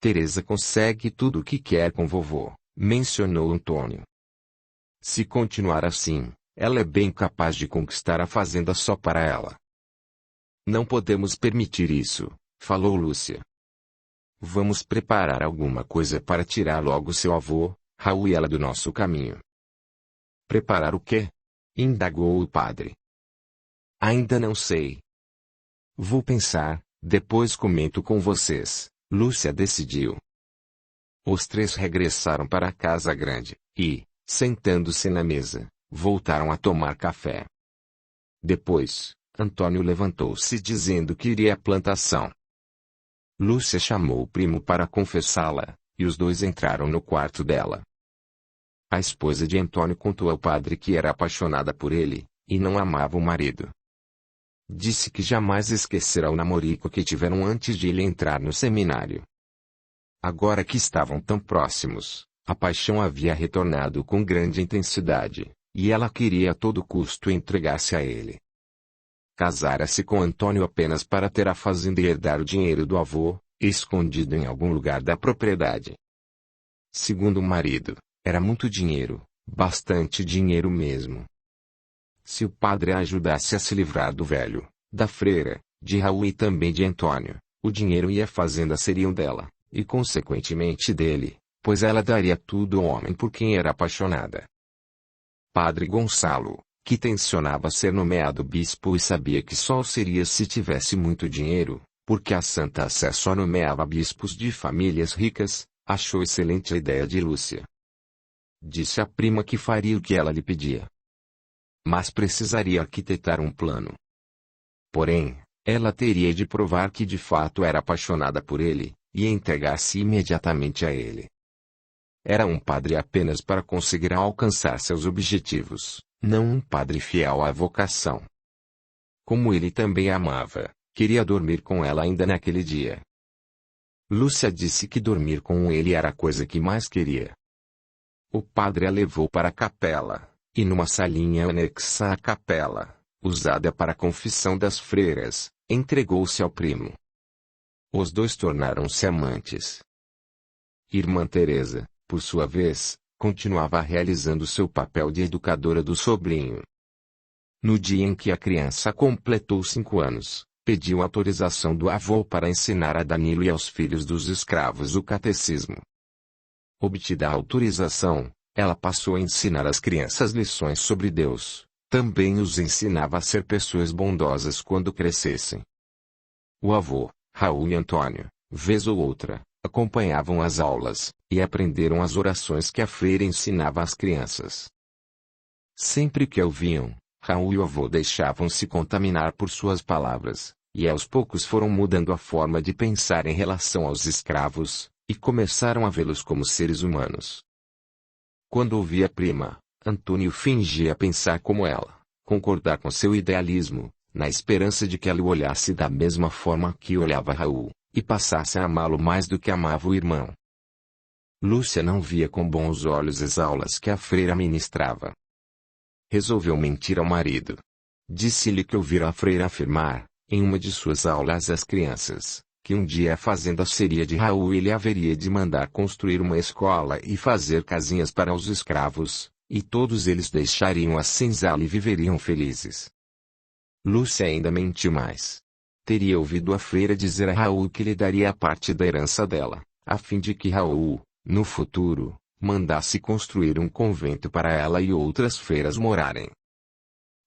Teresa consegue tudo o que quer com vovô, mencionou Antônio. Se continuar assim, ela é bem capaz de conquistar a fazenda só para ela. Não podemos permitir isso, falou Lúcia. Vamos preparar alguma coisa para tirar logo seu avô, Raul e ela do nosso caminho. Preparar o quê? Indagou o padre. Ainda não sei. Vou pensar, depois comento com vocês, Lúcia decidiu. Os três regressaram para a casa grande, e, sentando-se na mesa, voltaram a tomar café. Depois, Antônio levantou-se dizendo que iria à plantação. Lúcia chamou o primo para confessá-la, e os dois entraram no quarto dela. A esposa de Antônio contou ao padre que era apaixonada por ele, e não amava o marido. Disse que jamais esquecerá o namorico que tiveram antes de ele entrar no seminário. Agora que estavam tão próximos, a paixão havia retornado com grande intensidade, e ela queria a todo custo entregar-se a ele. Casara-se com Antônio apenas para ter a fazenda e herdar o dinheiro do avô, escondido em algum lugar da propriedade. Segundo o marido, era muito dinheiro, bastante dinheiro mesmo. Se o padre a ajudasse a se livrar do velho, da freira, de Raul e também de Antônio, o dinheiro e a fazenda seriam dela, e consequentemente dele, pois ela daria tudo ao homem por quem era apaixonada. Padre Gonçalo, que tencionava ser nomeado bispo e sabia que só seria se tivesse muito dinheiro, porque a Santa Sé só nomeava bispos de famílias ricas, achou excelente a ideia de Lúcia. Disse à prima que faria o que ela lhe pedia. Mas precisaria arquitetar um plano. Porém, ela teria de provar que de fato era apaixonada por ele, e entregar-se imediatamente a ele. Era um padre apenas para conseguir alcançar seus objetivos, não um padre fiel à vocação. Como ele também a amava, queria dormir com ela ainda naquele dia. Lúcia disse que dormir com ele era a coisa que mais queria. O padre a levou para a capela, e numa salinha anexa à capela, usada para a confissão das freiras, entregou-se ao primo. Os dois tornaram-se amantes. Irmã Teresa, por sua vez, continuava realizando seu papel de educadora do sobrinho. No dia em que a criança completou 5 anos, pediu autorização do avô para ensinar a Danilo e aos filhos dos escravos o catecismo. Obtida a autorização, ela passou a ensinar às crianças lições sobre Deus, também os ensinava a ser pessoas bondosas quando crescessem. O avô, Raul e Antônio, vez ou outra, acompanhavam as aulas, e aprenderam as orações que a freira ensinava às crianças. Sempre que a ouviam, Raul e o avô deixavam-se contaminar por suas palavras, e aos poucos foram mudando a forma de pensar em relação aos escravos, e começaram a vê-los como seres humanos. Quando ouvia a prima, Antônio fingia pensar como ela, concordar com seu idealismo, na esperança de que ela o olhasse da mesma forma que olhava Raul, e passasse a amá-lo mais do que amava o irmão. Lúcia não via com bons olhos as aulas que a freira ministrava. Resolveu mentir ao marido. Disse-lhe que ouvira a freira afirmar, em uma de suas aulas às crianças, que um dia a fazenda seria de Raul e ele haveria de mandar construir uma escola e fazer casinhas para os escravos, e todos eles deixariam a senzala e viveriam felizes. Lúcia ainda mentiu mais. Teria ouvido a freira dizer a Raul que lhe daria a parte da herança dela, a fim de que Raul, no futuro, mandasse construir um convento para ela e outras freiras morarem.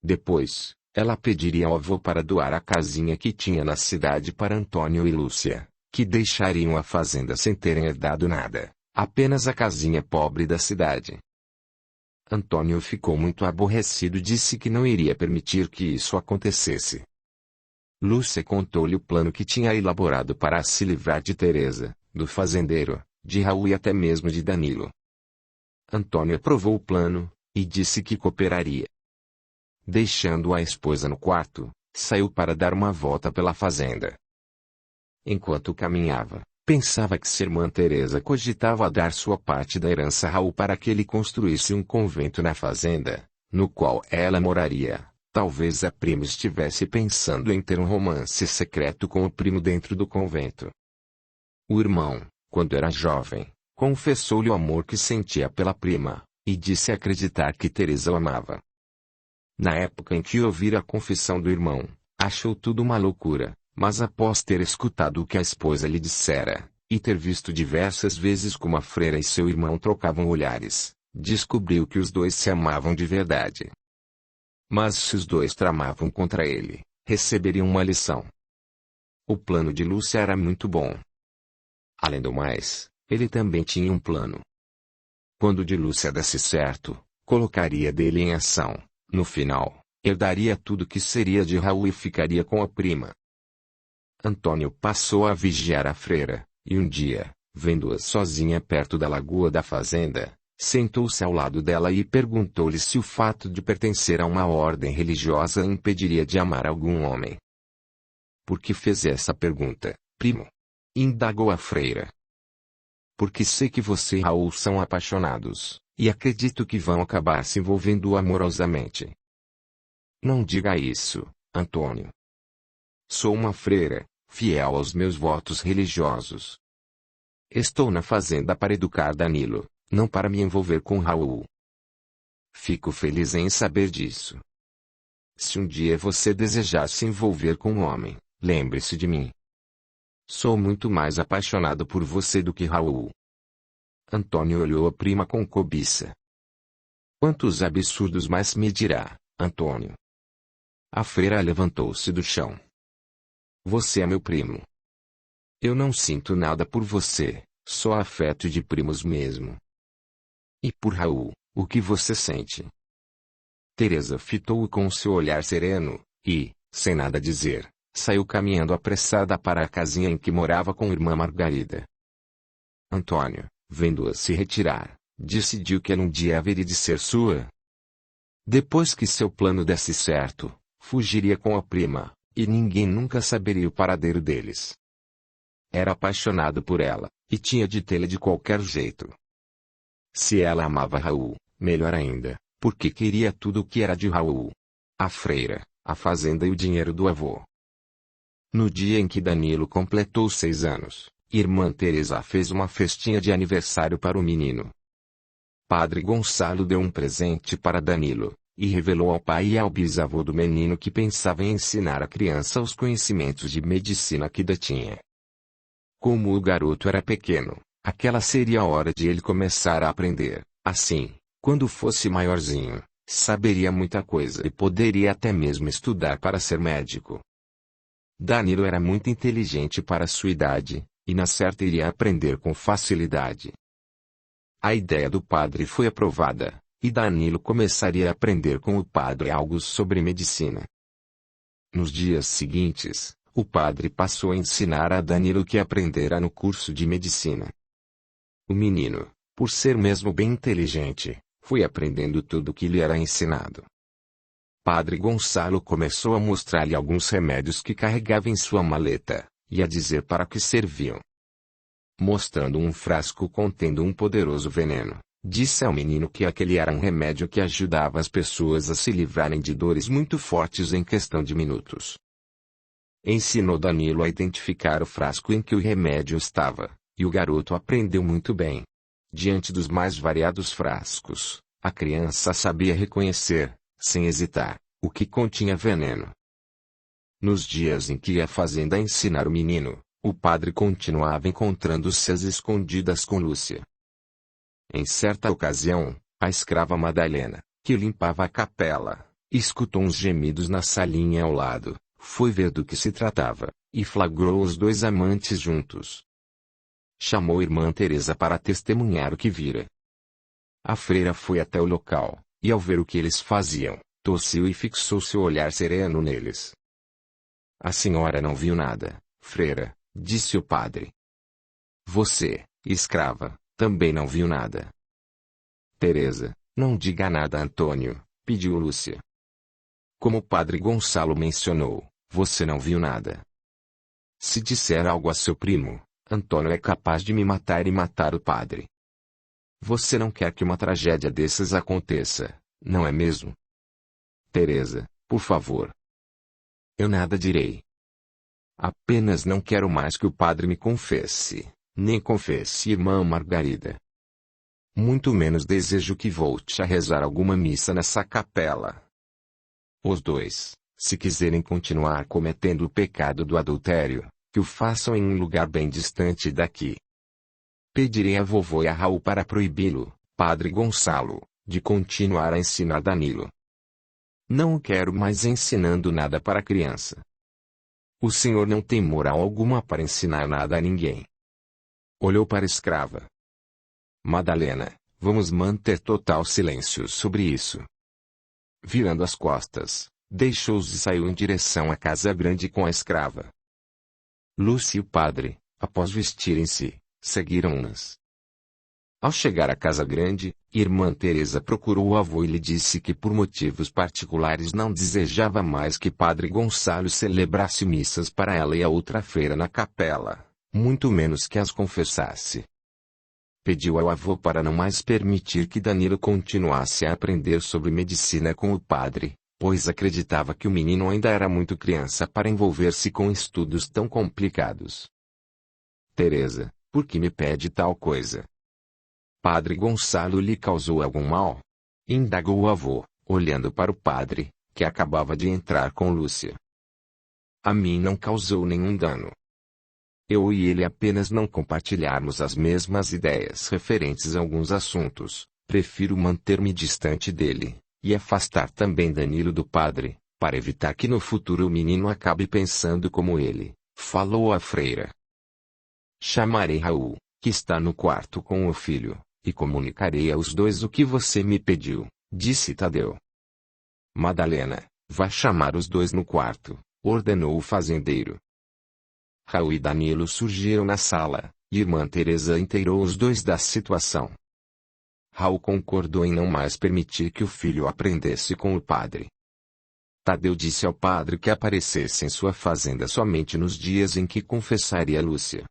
Depois, ela pediria ao avô para doar a casinha que tinha na cidade para Antônio e Lúcia, que deixariam a fazenda sem terem herdado nada, apenas a casinha pobre da cidade. Antônio ficou muito aborrecido e disse que não iria permitir que isso acontecesse. Lúcia contou-lhe o plano que tinha elaborado para se livrar de Teresa, do fazendeiro, de Raul e até mesmo de Danilo. Antônio aprovou o plano, e disse que cooperaria. Deixando a esposa no quarto, saiu para dar uma volta pela fazenda. Enquanto caminhava, pensava que sua irmã Teresa cogitava dar sua parte da herança a Raul para que ele construísse um convento na fazenda, no qual ela moraria. Talvez a prima estivesse pensando em ter um romance secreto com o primo dentro do convento. O irmão, quando era jovem, confessou-lhe o amor que sentia pela prima, e disse acreditar que Teresa o amava. Na época em que ouvira a confissão do irmão, achou tudo uma loucura, mas após ter escutado o que a esposa lhe dissera, e ter visto diversas vezes como a freira e seu irmão trocavam olhares, descobriu que os dois se amavam de verdade. Mas se os dois tramavam contra ele, receberiam uma lição. O plano de Lúcia era muito bom. Além do mais, ele também tinha um plano. Quando o de Lúcia desse certo, colocaria dele em ação. No final, herdaria tudo que seria de Raul e ficaria com a prima. Antônio passou a vigiar a freira, e um dia, vendo-a sozinha perto da lagoa da fazenda, sentou-se ao lado dela e perguntou-lhe se o fato de pertencer a uma ordem religiosa a impediria de amar algum homem. Por que fez essa pergunta, primo? Indagou a freira. Porque sei que você e Raul são apaixonados, e acredito que vão acabar se envolvendo amorosamente. Não diga isso, Antônio. Sou uma freira, fiel aos meus votos religiosos. Estou na fazenda para educar Danilo, não para me envolver com Raul. Fico feliz em saber disso. Se um dia você desejar se envolver com um homem, lembre-se de mim. Sou muito mais apaixonado por você do que Raul. Antônio olhou a prima com cobiça. Quantos absurdos mais me dirá, Antônio? A freira levantou-se do chão. Você é meu primo. Eu não sinto nada por você, só afeto de primos mesmo. E por Raul, o que você sente? Teresa fitou-o com seu olhar sereno, e, sem nada dizer, saiu caminhando apressada para a casinha em que morava com irmã Margarida. Antônio, vendo-a se retirar, decidiu que ela um dia haveria de ser sua. Depois que seu plano desse certo, fugiria com a prima, e ninguém nunca saberia o paradeiro deles. Era apaixonado por ela, e tinha de tê-la de qualquer jeito. Se ela amava Raul, melhor ainda, porque queria tudo o que era de Raul. A freira, a fazenda e o dinheiro do avô. No dia em que Danilo completou 6 anos, irmã Teresa fez uma festinha de aniversário para o menino. Padre Gonçalo deu um presente para Danilo, e revelou ao pai e ao bisavô do menino que pensava em ensinar a criança os conhecimentos de medicina que detinha. Como o garoto era pequeno, aquela seria a hora de ele começar a aprender. Assim, quando fosse maiorzinho, saberia muita coisa e poderia até mesmo estudar para ser médico. Danilo era muito inteligente para sua idade, e na certa iria aprender com facilidade. A ideia do padre foi aprovada, e Danilo começaria a aprender com o padre algo sobre medicina. Nos dias seguintes, o padre passou a ensinar a Danilo o que aprendera no curso de medicina. O menino, por ser mesmo bem inteligente, foi aprendendo tudo o que lhe era ensinado. Padre Gonçalo começou a mostrar-lhe alguns remédios que carregava em sua maleta, e a dizer para que serviam. Mostrando um frasco contendo um poderoso veneno, disse ao menino que aquele era um remédio que ajudava as pessoas a se livrarem de dores muito fortes em questão de minutos. Ensinou Danilo a identificar o frasco em que o remédio estava, e o garoto aprendeu muito bem. Diante dos mais variados frascos, a criança sabia reconhecer, sem hesitar, o que continha veneno. Nos dias em que ia à fazenda ensinar o menino, o padre continuava encontrando-se às escondidas com Lúcia. Em certa ocasião, a escrava Madalena, que limpava a capela, escutou uns gemidos na salinha ao lado, foi ver do que se tratava, e flagrou os dois amantes juntos. Chamou irmã Teresa para testemunhar o que vira. A freira foi até o local, e ao ver o que eles faziam, tossiu e fixou seu olhar sereno neles. A senhora não viu nada, freira, disse o padre. Você, escrava, também não viu nada. Teresa, não diga nada a Antônio, pediu Lúcia. Como o padre Gonçalo mencionou, você não viu nada. Se disser algo a seu primo, Antônio é capaz de me matar e matar o padre. Você não quer que uma tragédia dessas aconteça, não é mesmo? Teresa, por favor. Eu nada direi. Apenas não quero mais que o padre me confesse, nem confesse irmã Margarida. Muito menos desejo que volte a rezar alguma missa nessa capela. Os dois, se quiserem continuar cometendo o pecado do adultério, que o façam em um lugar bem distante daqui. Pedirei a vovô e a Raul para proibi-lo, Padre Gonçalo, de continuar a ensinar Danilo. Não o quero mais ensinando nada para a criança. O senhor não tem moral alguma para ensinar nada a ninguém. Olhou para a escrava. Madalena, vamos manter total silêncio sobre isso. Virando as costas, deixou-os e saiu em direção à casa grande com a escrava. Lúcia e o padre, após vestirem-se, seguiram-nas. Ao chegar à casa grande, irmã Teresa procurou o avô e lhe disse que por motivos particulares não desejava mais que Padre Gonçalo celebrasse missas para ela e a outra freira na capela, muito menos que as confessasse. Pediu ao avô para não mais permitir que Danilo continuasse a aprender sobre medicina com o padre, pois acreditava que o menino ainda era muito criança para envolver-se com estudos tão complicados. Teresa, por que me pede tal coisa? Padre Gonçalo lhe causou algum mal? Indagou o avô, olhando para o padre, que acabava de entrar com Lúcia. A mim não causou nenhum dano. Eu e ele apenas não compartilharmos as mesmas ideias referentes a alguns assuntos, prefiro manter-me distante dele, e afastar também Danilo do padre, para evitar que no futuro o menino acabe pensando como ele, falou a freira. Chamarei Raul, que está no quarto com o filho, e comunicarei aos dois o que você me pediu, disse Tadeu. Madalena, vá chamar os dois no quarto, ordenou o fazendeiro. Raul e Danilo surgiram na sala, e irmã Teresa inteirou os dois da situação. Raul concordou em não mais permitir que o filho aprendesse com o padre. Tadeu disse ao padre que aparecesse em sua fazenda somente nos dias em que confessaria Lúcia.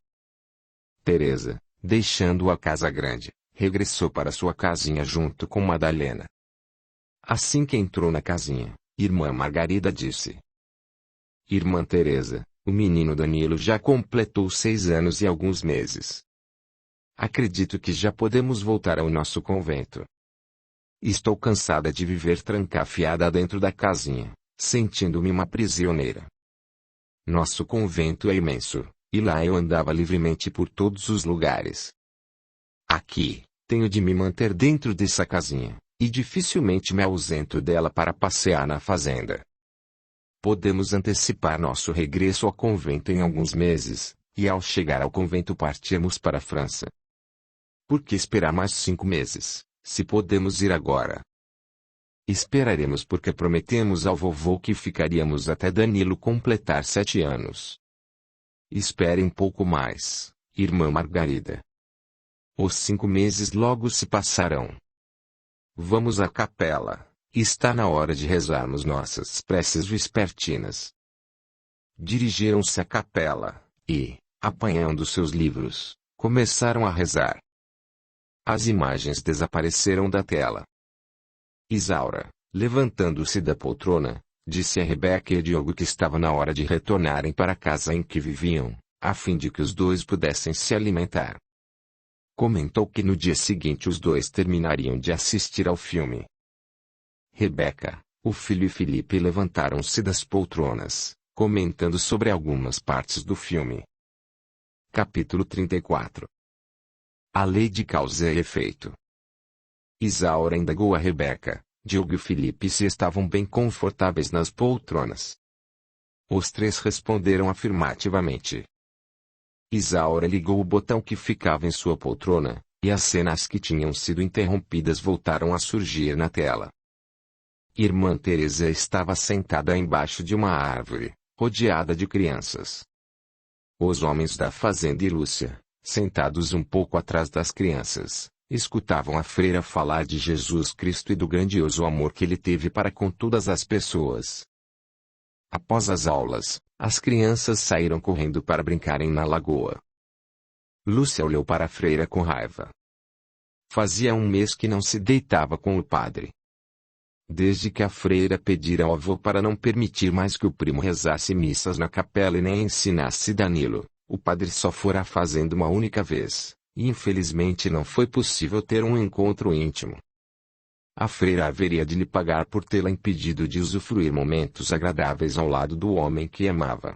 Teresa, deixando a casa grande, regressou para sua casinha junto com Madalena. Assim que entrou na casinha, irmã Margarida disse: Irmã Teresa, o menino Danilo já completou 6 anos e alguns meses. Acredito que já podemos voltar ao nosso convento. Estou cansada de viver trancafiada dentro da casinha, sentindo-me uma prisioneira. Nosso convento é imenso, e lá eu andava livremente por todos os lugares. Aqui, tenho de me manter dentro dessa casinha, e dificilmente me ausento dela para passear na fazenda. Podemos antecipar nosso regresso ao convento em alguns meses, e ao chegar ao convento partirmos para a França. Por que esperar mais 5 meses, se podemos ir agora? Esperaremos porque prometemos ao vovô que ficaríamos até Danilo completar 7 anos. Espere um pouco mais, irmã Margarida. Os 5 meses logo se passarão. Vamos à capela. Está na hora de rezarmos nossas preces vespertinas. Dirigiram-se à capela, e, apanhando seus livros, começaram a rezar. As imagens desapareceram da tela. Isaura, levantando-se da poltrona, disse a Rebeca e a Diogo que estava na hora de retornarem para a casa em que viviam, a fim de que os dois pudessem se alimentar. Comentou que no dia seguinte os dois terminariam de assistir ao filme. Rebeca, o filho e Felipe levantaram-se das poltronas, comentando sobre algumas partes do filme. Capítulo 34. A lei de causa e efeito. Isaura indagou a Rebeca, Diogo e Felipe se estavam bem confortáveis nas poltronas. Os 3 responderam afirmativamente. Isaura ligou o botão que ficava em sua poltrona, e as cenas que tinham sido interrompidas voltaram a surgir na tela. Irmã Teresa estava sentada embaixo de uma árvore, rodeada de crianças. Os homens da fazenda e Lúcia, sentados um pouco atrás das crianças, escutavam a freira falar de Jesus Cristo e do grandioso amor que ele teve para com todas as pessoas. Após as aulas, as crianças saíram correndo para brincarem na lagoa. Lúcia olhou para a freira com raiva. Fazia 1 mês que não se deitava com o padre. Desde que a freira pedira ao avô para não permitir mais que o primo rezasse missas na capela e nem ensinasse Danilo, O padre só fora à fazenda uma única vez, e infelizmente não foi possível ter um encontro íntimo. A freira haveria de lhe pagar por tê-la impedido de usufruir momentos agradáveis ao lado do homem que amava.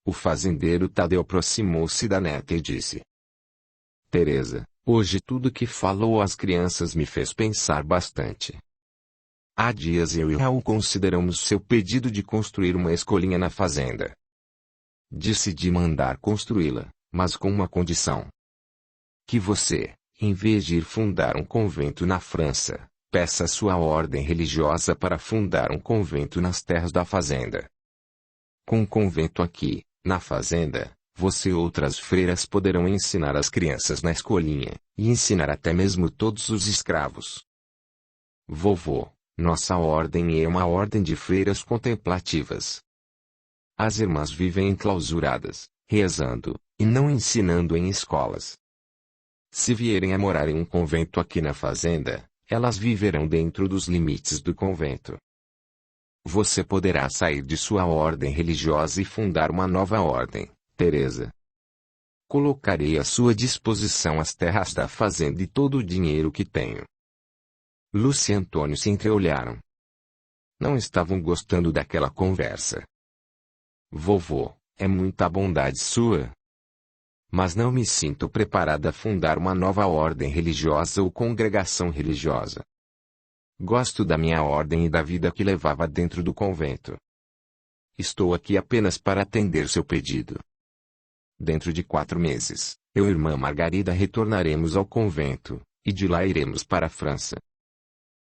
O fazendeiro Tadeu aproximou-se da neta e disse: Teresa, hoje tudo que falou às crianças me fez pensar bastante. Há dias eu e Raul consideramos seu pedido de construir uma escolinha na fazenda. Decidi mandar construí-la, mas com uma condição. Que você, em vez de ir fundar um convento na França, peça a sua ordem religiosa para fundar um convento nas terras da fazenda. Com um convento aqui, na fazenda, você e outras freiras poderão ensinar as crianças na escolinha, e ensinar até mesmo todos os escravos. Vovô, nossa ordem é uma ordem de freiras contemplativas. As irmãs vivem enclausuradas, rezando, e não ensinando em escolas. Se vierem a morar em um convento aqui na fazenda, elas viverão dentro dos limites do convento. Você poderá sair de sua ordem religiosa e fundar uma nova ordem, Teresa. Colocarei à sua disposição as terras da fazenda e todo o dinheiro que tenho. Lúcia e Antônio se entreolharam. Não estavam gostando daquela conversa. Vovô, é muita bondade sua. Mas não me sinto preparada a fundar uma nova ordem religiosa ou congregação religiosa. Gosto da minha ordem e da vida que levava dentro do convento. Estou aqui apenas para atender seu pedido. Dentro de 4 meses, eu e irmã Margarida retornaremos ao convento, e de lá iremos para a França.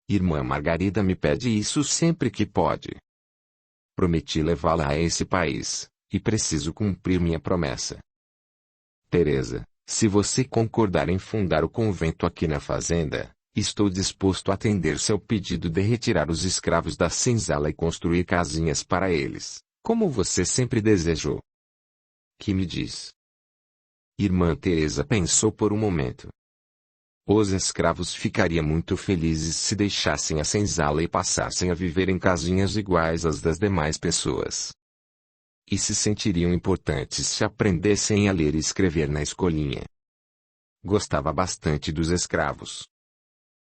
Irmã Margarida me pede isso sempre que pode. Prometi levá-la a esse país, e preciso cumprir minha promessa. Teresa, se você concordar em fundar o convento aqui na fazenda, estou disposto a atender seu pedido de retirar os escravos da senzala e construir casinhas para eles, como você sempre desejou. Que me diz? Irmã Teresa pensou por um momento. Os escravos ficariam muito felizes se deixassem a senzala e passassem a viver em casinhas iguais às das demais pessoas. E se sentiriam importantes se aprendessem a ler e escrever na escolinha. Gostava bastante dos escravos.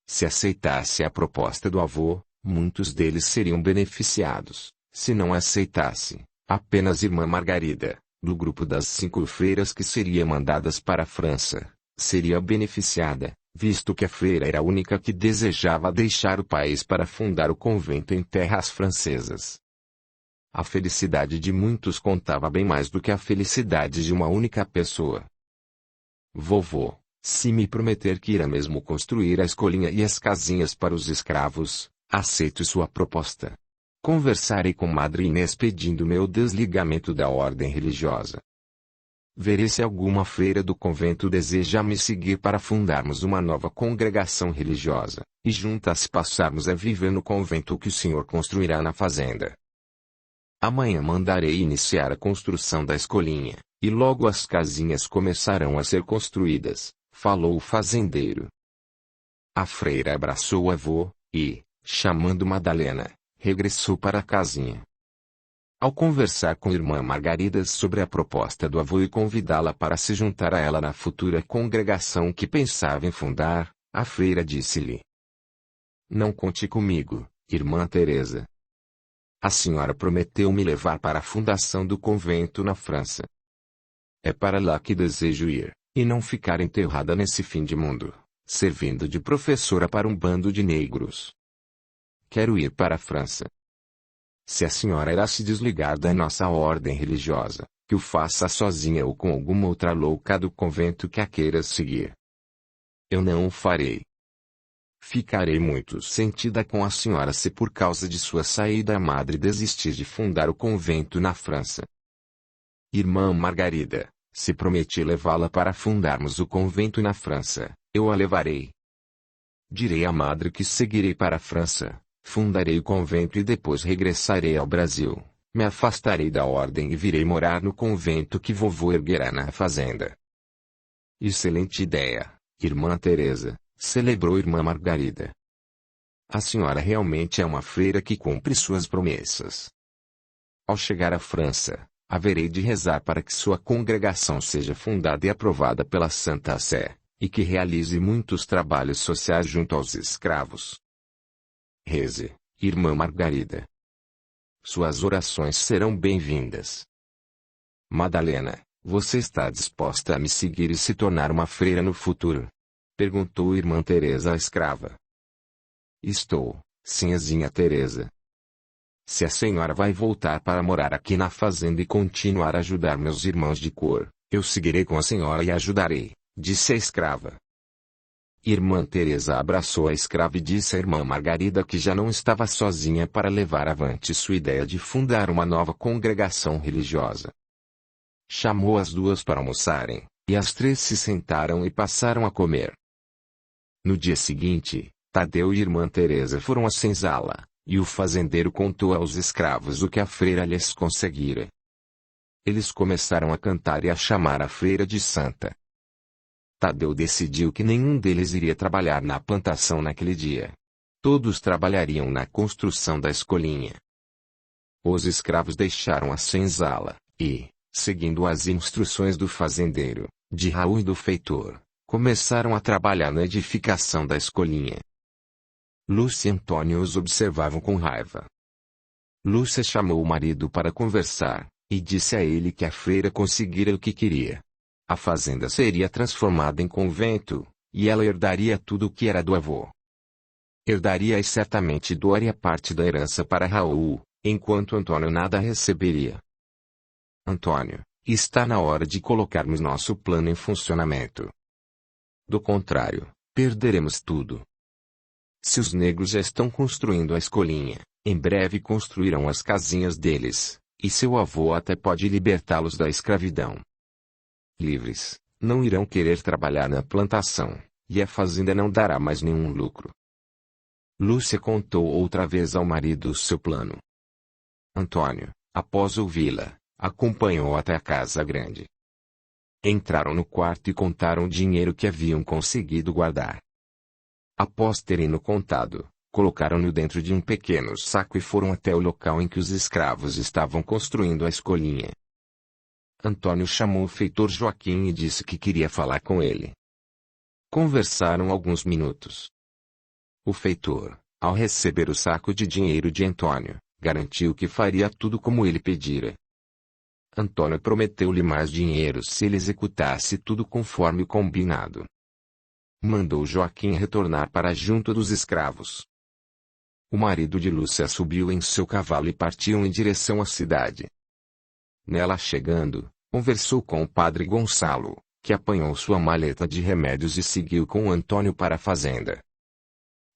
Se aceitasse a proposta do avô, muitos deles seriam beneficiados. Se não aceitasse, apenas irmã Margarida, do grupo das 5 freiras que seria mandadas para a França, seria beneficiada, visto que a freira era a única que desejava deixar o país para fundar o convento em terras francesas. A felicidade de muitos contava bem mais do que a felicidade de uma única pessoa. Vovô, se me prometer que irá mesmo construir a escolinha e as casinhas para os escravos, aceito sua proposta. Conversarei com Madre Inês pedindo meu desligamento da ordem religiosa. Verei se alguma freira do convento deseja me seguir para fundarmos uma nova congregação religiosa, e juntas passarmos a viver no convento que o senhor construirá na fazenda. Amanhã mandarei iniciar a construção da escolinha, e logo as casinhas começarão a ser construídas, falou o fazendeiro. A freira abraçou o avô, e, chamando Madalena, regressou para a casinha. Ao conversar com irmã Margarida sobre a proposta do avô e convidá-la para se juntar a ela na futura congregação que pensava em fundar, a freira disse-lhe: Não conte comigo, irmã Teresa. A senhora prometeu me levar para a fundação do convento na França. É para lá que desejo ir, e não ficar enterrada nesse fim de mundo, servindo de professora para um bando de negros. Quero ir para a França. Se a senhora irá se desligar da nossa ordem religiosa, que o faça sozinha ou com alguma outra louca do convento que a queira seguir. Eu não o farei. Ficarei muito sentida com a senhora se por causa de sua saída a madre desistir de fundar o convento na França. Irmã Margarida, se prometi levá-la para fundarmos o convento na França, eu a levarei. Direi à madre que seguirei para a França, fundarei o convento e depois regressarei ao Brasil, me afastarei da ordem e virei morar no convento que vovô erguerá na fazenda. Excelente ideia, irmã Teresa, celebrou irmã Margarida. A senhora realmente é uma freira que cumpre suas promessas. Ao chegar à França, haverei de rezar para que sua congregação seja fundada e aprovada pela Santa Sé, e que realize muitos trabalhos sociais junto aos escravos. Reze, irmã Margarida. Suas orações serão bem-vindas. Madalena, você está disposta a me seguir e se tornar uma freira no futuro? Perguntou irmã Teresa à escrava. Estou, sinhazinha Teresa. Se a senhora vai voltar para morar aqui na fazenda e continuar a ajudar meus irmãos de cor, eu seguirei com a senhora e ajudarei, disse a escrava. Irmã Teresa abraçou a escrava e disse à irmã Margarida que já não estava sozinha para levar avante sua ideia de fundar uma nova congregação religiosa. Chamou as duas para almoçarem, e as três se sentaram e passaram a comer. No dia seguinte, Tadeu e irmã Teresa foram à senzala, e o fazendeiro contou aos escravos o que a freira lhes conseguira. Eles começaram a cantar e a chamar a freira de santa. Tadeu decidiu que nenhum deles iria trabalhar na plantação naquele dia. Todos trabalhariam na construção da escolinha. Os escravos deixaram a senzala, e, seguindo as instruções do fazendeiro, de Raul e do feitor, começaram a trabalhar na edificação da escolinha. Lúcia e Antônio os observavam com raiva. Lúcia chamou o marido para conversar, e disse a ele que a freira conseguira o que queria. A fazenda seria transformada em convento, e ela herdaria tudo o que era do avô. Herdaria e certamente doaria parte da herança para Raul, enquanto Antônio nada receberia. Antônio, está na hora de colocarmos nosso plano em funcionamento. Do contrário, perderemos tudo. Se os negros já estão construindo a escolinha, em breve construirão as casinhas deles, e seu avô até pode libertá-los da escravidão. Livres, não irão querer trabalhar na plantação, e a fazenda não dará mais nenhum lucro. Lúcia contou outra vez ao marido o seu plano. Antônio, após ouvi-la, acompanhou até a casa grande. Entraram no quarto e contaram o dinheiro que haviam conseguido guardar. Após terem-no contado, colocaram-no dentro de um pequeno saco e foram até o local em que os escravos estavam construindo a escolinha. Antônio chamou o feitor Joaquim e disse que queria falar com ele. Conversaram alguns minutos. O feitor, ao receber o saco de dinheiro de Antônio, garantiu que faria tudo como ele pedira. Antônio prometeu-lhe mais dinheiro se ele executasse tudo conforme o combinado. Mandou Joaquim retornar para junto dos escravos. O marido de Lúcia subiu em seu cavalo e partiu em direção à cidade. Nela chegando, conversou com o padre Gonçalo, que apanhou sua maleta de remédios e seguiu com Antônio para a fazenda.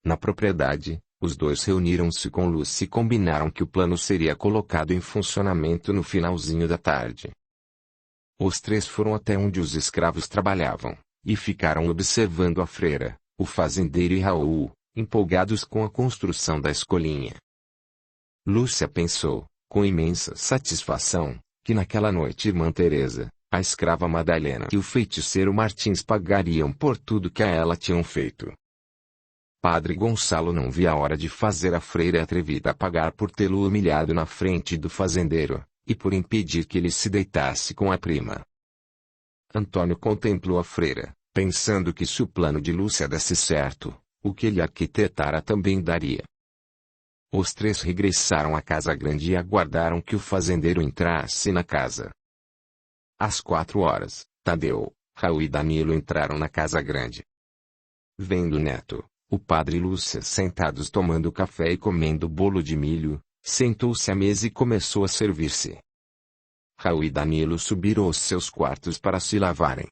Na propriedade, os dois reuniram-se com Lúcia e combinaram que o plano seria colocado em funcionamento no finalzinho da tarde. Os três foram até onde os escravos trabalhavam, e ficaram observando a freira, o fazendeiro e Raul, empolgados com a construção da escolinha. Lúcia pensou, com imensa satisfação, que naquela noite irmã Teresa, a escrava Madalena e o feiticeiro Martins pagariam por tudo que a ela tinham feito. Padre Gonçalo não via a hora de fazer a freira atrevida pagar por tê-lo humilhado na frente do fazendeiro, e por impedir que ele se deitasse com a prima. Antônio contemplou a freira, pensando que se o plano de Lúcia desse certo, o que ele arquitetara também daria. Os três regressaram à casa grande e aguardaram que o fazendeiro entrasse na casa. Às 4 horas, Tadeu, Raul e Danilo entraram na casa grande. Vendo o neto, o padre e Lúcia sentados tomando café e comendo bolo de milho, sentou-se à mesa e começou a servir-se. Raul e Danilo subiram aos seus quartos para se lavarem.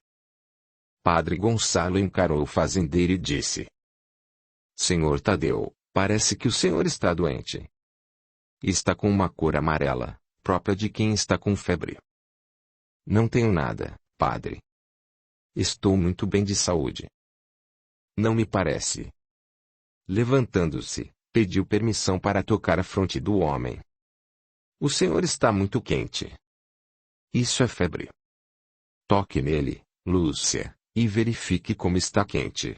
Padre Gonçalo encarou o fazendeiro e disse: Senhor Tadeu, parece que o senhor está doente. Está com uma cor amarela, própria de quem está com febre. Não tenho nada, padre. Estou muito bem de saúde. Não me parece. Levantando-se, pediu permissão para tocar a fronte do homem. O senhor está muito quente. Isso é febre. Toque nele, Lúcia, e verifique como está quente.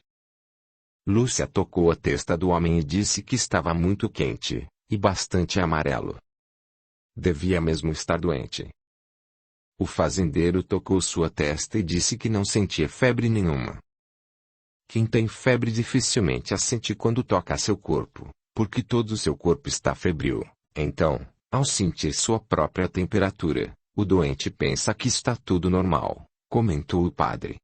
Lúcia tocou a testa do homem e disse que estava muito quente, e bastante amarelo. Devia mesmo estar doente. O fazendeiro tocou sua testa e disse que não sentia febre nenhuma. Quem tem febre dificilmente a sente quando toca seu corpo, porque todo o seu corpo está febril. Então, ao sentir sua própria temperatura, o doente pensa que está tudo normal, comentou o padre.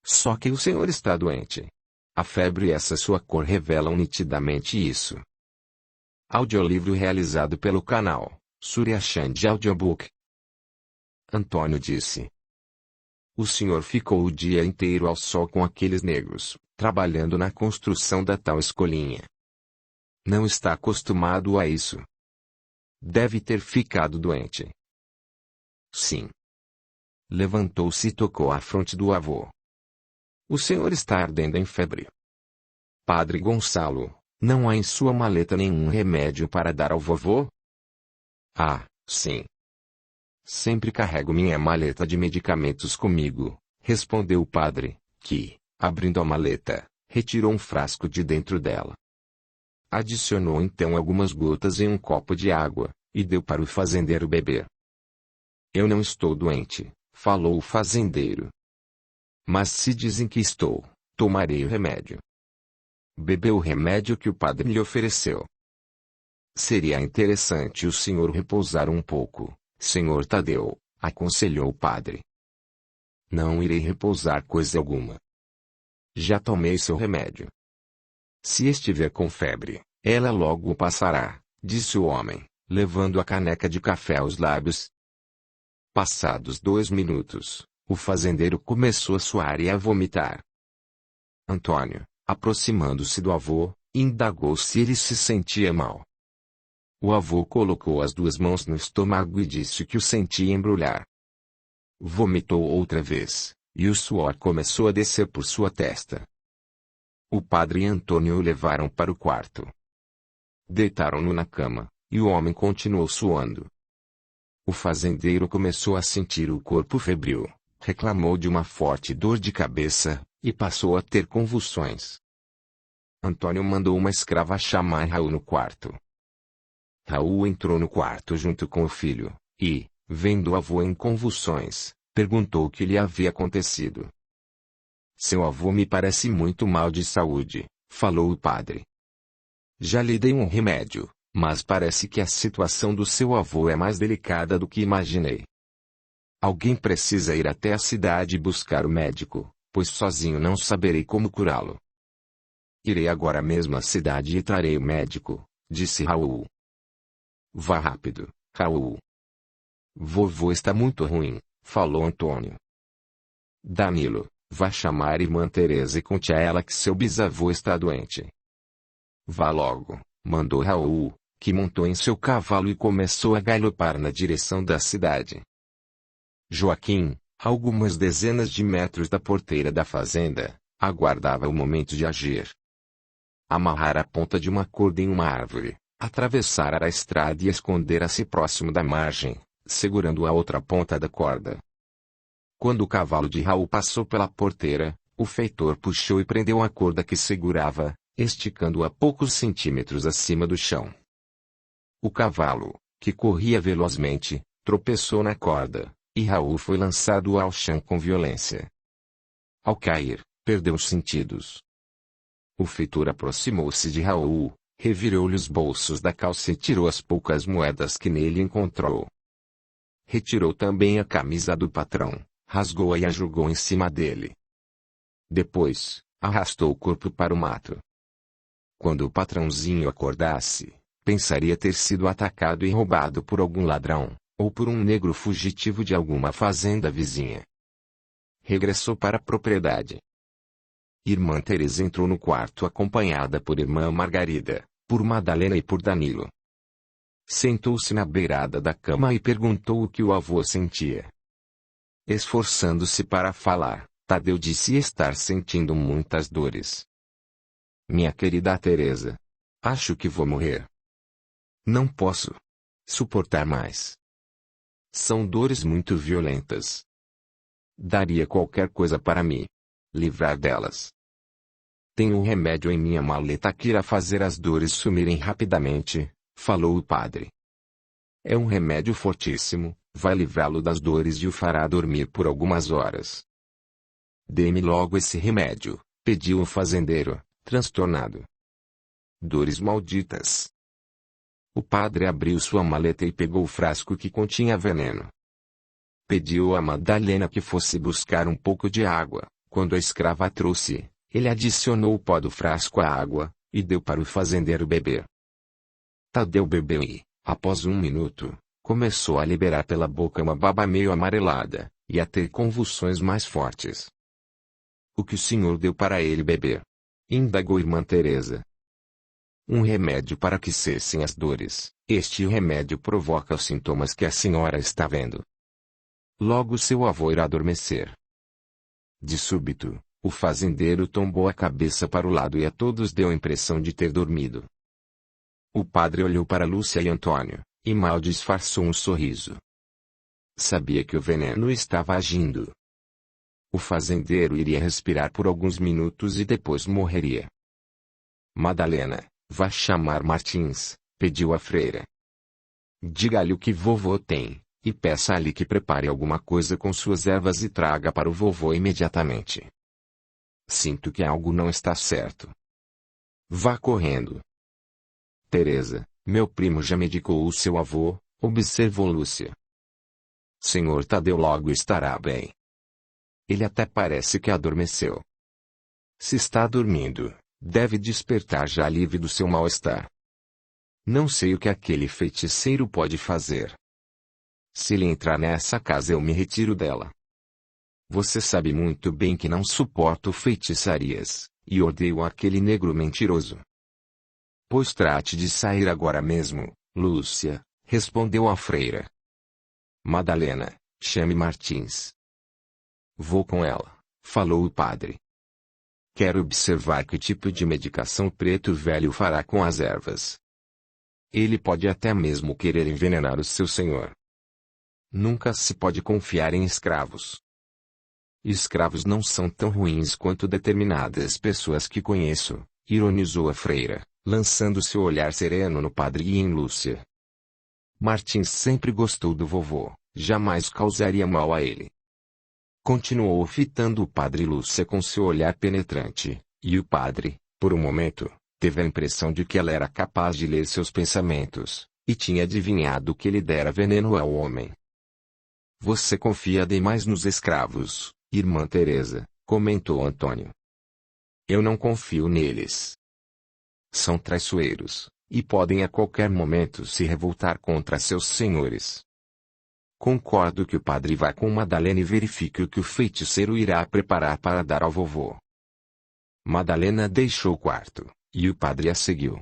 Só que o senhor está doente. A febre e essa sua cor revelam nitidamente isso. Audiolivro realizado pelo canal Surya Chand Audiobook. Antônio disse. O senhor ficou o dia inteiro ao sol com aqueles negros, trabalhando na construção da tal escolinha. Não está acostumado a isso. Deve ter ficado doente. Sim. Levantou-se e tocou a fronte do avô. O senhor está ardendo em febre. Padre Gonçalo, não há em sua maleta nenhum remédio para dar ao vovô? Ah, sim. Sempre carrego minha maleta de medicamentos comigo, respondeu o padre, que, abrindo a maleta, retirou um frasco de dentro dela. Adicionou então algumas gotas em um copo de água, e deu para o fazendeiro beber. Eu não estou doente, falou o fazendeiro. Mas se dizem que estou, tomarei o remédio. Bebeu o remédio que o padre lhe ofereceu. Seria interessante o senhor repousar um pouco, senhor Tadeu, aconselhou o padre. Não irei repousar coisa alguma. Já tomei seu remédio. Se estiver com febre, ela logo o passará, disse o homem, levando a caneca de café aos lábios. Passados 2 minutos, o fazendeiro começou a suar e a vomitar. Antônio, aproximando-se do avô, indagou se ele se sentia mal. O avô colocou as 2 mãos no estômago e disse que o sentia embrulhar. Vomitou outra vez, e o suor começou a descer por sua testa. O padre e Antônio o levaram para o quarto. Deitaram-no na cama, e o homem continuou suando. O fazendeiro começou a sentir o corpo febril, reclamou de uma forte dor de cabeça, e passou a ter convulsões. Antônio mandou uma escrava chamar Raul no quarto. Raul entrou no quarto junto com o filho, e, vendo o avô em convulsões, perguntou o que lhe havia acontecido. Seu avô me parece muito mal de saúde, falou o padre. Já lhe dei um remédio, mas parece que a situação do seu avô é mais delicada do que imaginei. Alguém precisa ir até a cidade buscar o médico, pois sozinho não saberei como curá-lo. Irei agora mesmo à cidade e trarei o médico, disse Raul. Vá rápido, Raul. Vovô está muito ruim, falou Antônio. Danilo, vá chamar irmã Teresa e conte a ela que seu bisavô está doente. Vá logo, mandou Raul, que montou em seu cavalo e começou a galopar na direção da cidade. Joaquim, a algumas dezenas de metros da porteira da fazenda, aguardava o momento de agir. Amarrar a ponta de uma corda em uma árvore, atravessar a estrada e esconder-se próximo da margem, segurando a outra ponta da corda. Quando o cavalo de Raul passou pela porteira, o feitor puxou e prendeu a corda que segurava, esticando-a poucos centímetros acima do chão. O cavalo, que corria velozmente, tropeçou na corda, e Raul foi lançado ao chão com violência. Ao cair, perdeu os sentidos. O feitor aproximou-se de Raul, revirou-lhe os bolsos da calça e tirou as poucas moedas que nele encontrou. Retirou também a camisa do patrão, rasgou-a e a jogou em cima dele. Depois, arrastou o corpo para o mato. Quando o patrãozinho acordasse, pensaria ter sido atacado e roubado por algum ladrão, ou por um negro fugitivo de alguma fazenda vizinha. Regressou para a propriedade. Irmã Teresa entrou no quarto acompanhada por irmã Margarida, por Madalena e por Danilo. Sentou-se na beirada da cama e perguntou o que o avô sentia. Esforçando-se para falar, Tadeu disse estar sentindo muitas dores. Minha querida Teresa, acho que vou morrer. Não posso suportar mais. São dores muito violentas. Daria qualquer coisa para me livrar delas. Tenho um remédio em minha maleta que irá fazer as dores sumirem rapidamente, falou o padre. É um remédio fortíssimo, vai livrá-lo das dores e o fará dormir por algumas horas. Dê-me logo esse remédio, pediu o fazendeiro, transtornado. Dores malditas. O padre abriu sua maleta e pegou o frasco que continha veneno. Pediu a Madalena que fosse buscar um pouco de água. Quando a escrava a trouxe, ele adicionou o pó do frasco à água, e deu para o fazendeiro beber. Tadeu bebeu e, após 1 minuto, começou a liberar pela boca uma baba meio amarelada, e a ter convulsões mais fortes. O que o senhor deu para ele beber? Indagou irmã Teresa. Um remédio para que cessem as dores. Este remédio provoca os sintomas que a senhora está vendo. Logo seu avô irá adormecer. De súbito, o fazendeiro tombou a cabeça para o lado e a todos deu a impressão de ter dormido. O padre olhou para Lúcia e Antônio, e mal disfarçou um sorriso. Sabia que o veneno estava agindo. O fazendeiro iria respirar por alguns minutos e depois morreria. Madalena, vá chamar Martins, pediu a freira. Diga-lhe o que vovô tem, e peça-lhe que prepare alguma coisa com suas ervas e traga para o vovô imediatamente. Sinto que algo não está certo. Vá correndo. Teresa, meu primo já medicou o seu avô, observou Lúcia. Senhor Tadeu logo estará bem. Ele até parece que adormeceu. Se está dormindo, deve despertar já livre do seu mal-estar. Não sei o que aquele feiticeiro pode fazer. Se ele entrar nessa casa eu me retiro dela. Você sabe muito bem que não suporto feitiçarias, e odeio aquele negro mentiroso. Pois trate de sair agora mesmo, Lúcia, respondeu a freira. Madalena, chame Martins. Vou com ela, falou o padre. Quero observar que tipo de medicação o preto velho fará com as ervas. Ele pode até mesmo querer envenenar o seu senhor. Nunca se pode confiar em escravos. Escravos não são tão ruins quanto determinadas pessoas que conheço, ironizou a freira, lançando seu olhar sereno no padre e em Lúcia. Martins sempre gostou do vovô, jamais causaria mal a ele. Continuou fitando o padre Lúcia com seu olhar penetrante, e o padre, por um momento, teve a impressão de que ela era capaz de ler seus pensamentos, e tinha adivinhado que ele dera veneno ao homem. Você confia demais nos escravos, irmã Teresa, comentou Antônio. Eu não confio neles. São traiçoeiros, e podem a qualquer momento se revoltar contra seus senhores. Concordo que o padre vá com Madalena e verifique o que o feiticeiro irá preparar para dar ao vovô. Madalena deixou o quarto, e o padre a seguiu.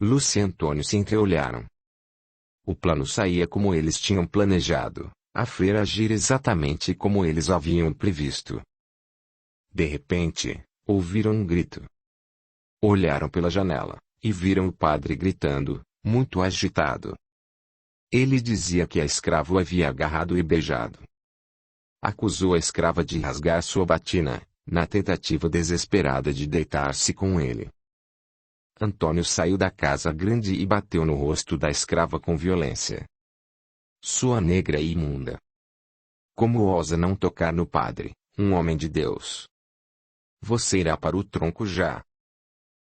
Lúcia e Antônio se entreolharam. O plano saía como eles tinham planejado, a freira agir exatamente como eles haviam previsto. De repente, ouviram um grito. Olharam pela janela, e viram o padre gritando, muito agitado. Ele dizia que a escrava o havia agarrado e beijado. Acusou a escrava de rasgar sua batina, na tentativa desesperada de deitar-se com ele. Antônio saiu da casa grande e bateu no rosto da escrava com violência. Sua negra e imunda. Como ousa não tocar no padre, um homem de Deus? Você irá para o tronco já.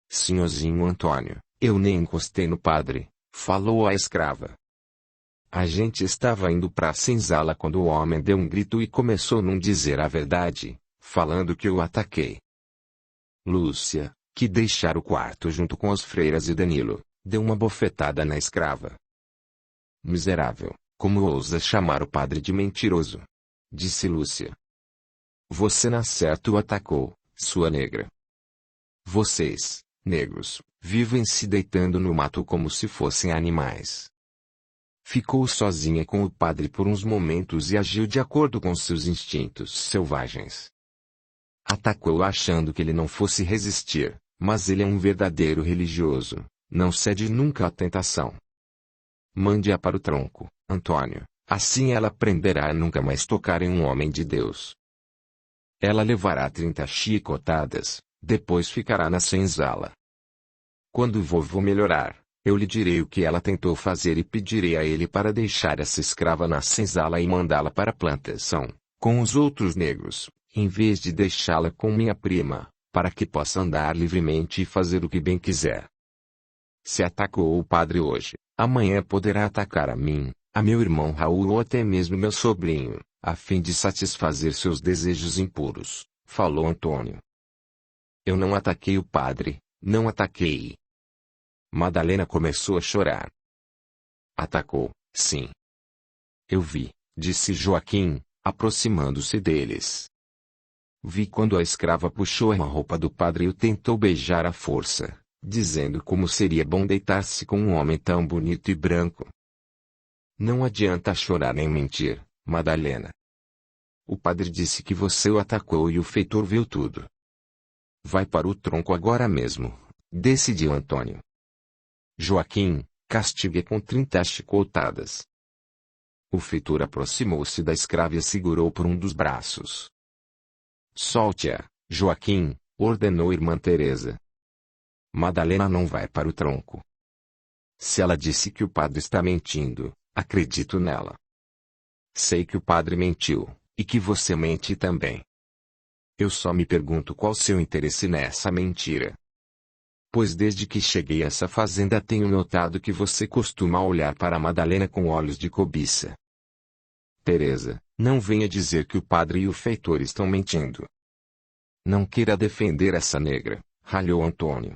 Senhorzinho Antônio, eu nem encostei no padre, falou a escrava. A gente estava indo para a senzala quando o homem deu um grito e começou a não dizer a verdade, falando que eu ataquei. Lúcia, que deixara o quarto junto com as freiras e Danilo, deu uma bofetada na escrava. Miserável, como ousa chamar o padre de mentiroso? Disse Lúcia. Você na certa o atacou, sua negra. Vocês, negros, vivem se deitando no mato como se fossem animais. Ficou sozinha com o padre por uns momentos e agiu de acordo com seus instintos selvagens. Atacou achando que ele não fosse resistir, mas ele é um verdadeiro religioso, não cede nunca à tentação. Mande-a para o tronco, Antônio, assim ela aprenderá a nunca mais tocar em um homem de Deus. Ela levará 30 chicotadas, depois ficará na senzala. Quando o vovô melhorar, Eu lhe direi o que ela tentou fazer e pedirei a ele para deixar essa escrava na senzala e mandá-la para a plantação, com os outros negros, em vez de deixá-la com minha prima, para que possa andar livremente e fazer o que bem quiser. Se atacou o padre hoje, amanhã poderá atacar a mim, a meu irmão Raul ou até mesmo meu sobrinho, a fim de satisfazer seus desejos impuros, falou Antônio. Eu não ataquei o padre, não ataquei. Madalena começou a chorar. Atacou, sim. Eu vi, disse Joaquim, aproximando-se deles. Vi quando a escrava puxou a roupa do padre e o tentou beijar à força, dizendo como seria bom deitar-se com um homem tão bonito e branco. Não adianta chorar nem mentir, Madalena. O padre disse que você o atacou e o feitor viu tudo. Vai para o tronco agora mesmo, decidiu Antônio. Joaquim, castigue com 30 chicotadas. O feitor aproximou-se da escrava e a segurou por um dos braços. Solte-a, Joaquim, ordenou irmã Teresa. Madalena não vai para o tronco. Se ela disse que o padre está mentindo, acredito nela. Sei que o padre mentiu, e que você mente também. Eu só me pergunto qual seu interesse nessa mentira. Pois desde que cheguei a essa fazenda tenho notado que você costuma olhar para Madalena com olhos de cobiça. Teresa, não venha dizer que o padre e o feitor estão mentindo. Não queira defender essa negra, ralhou Antônio.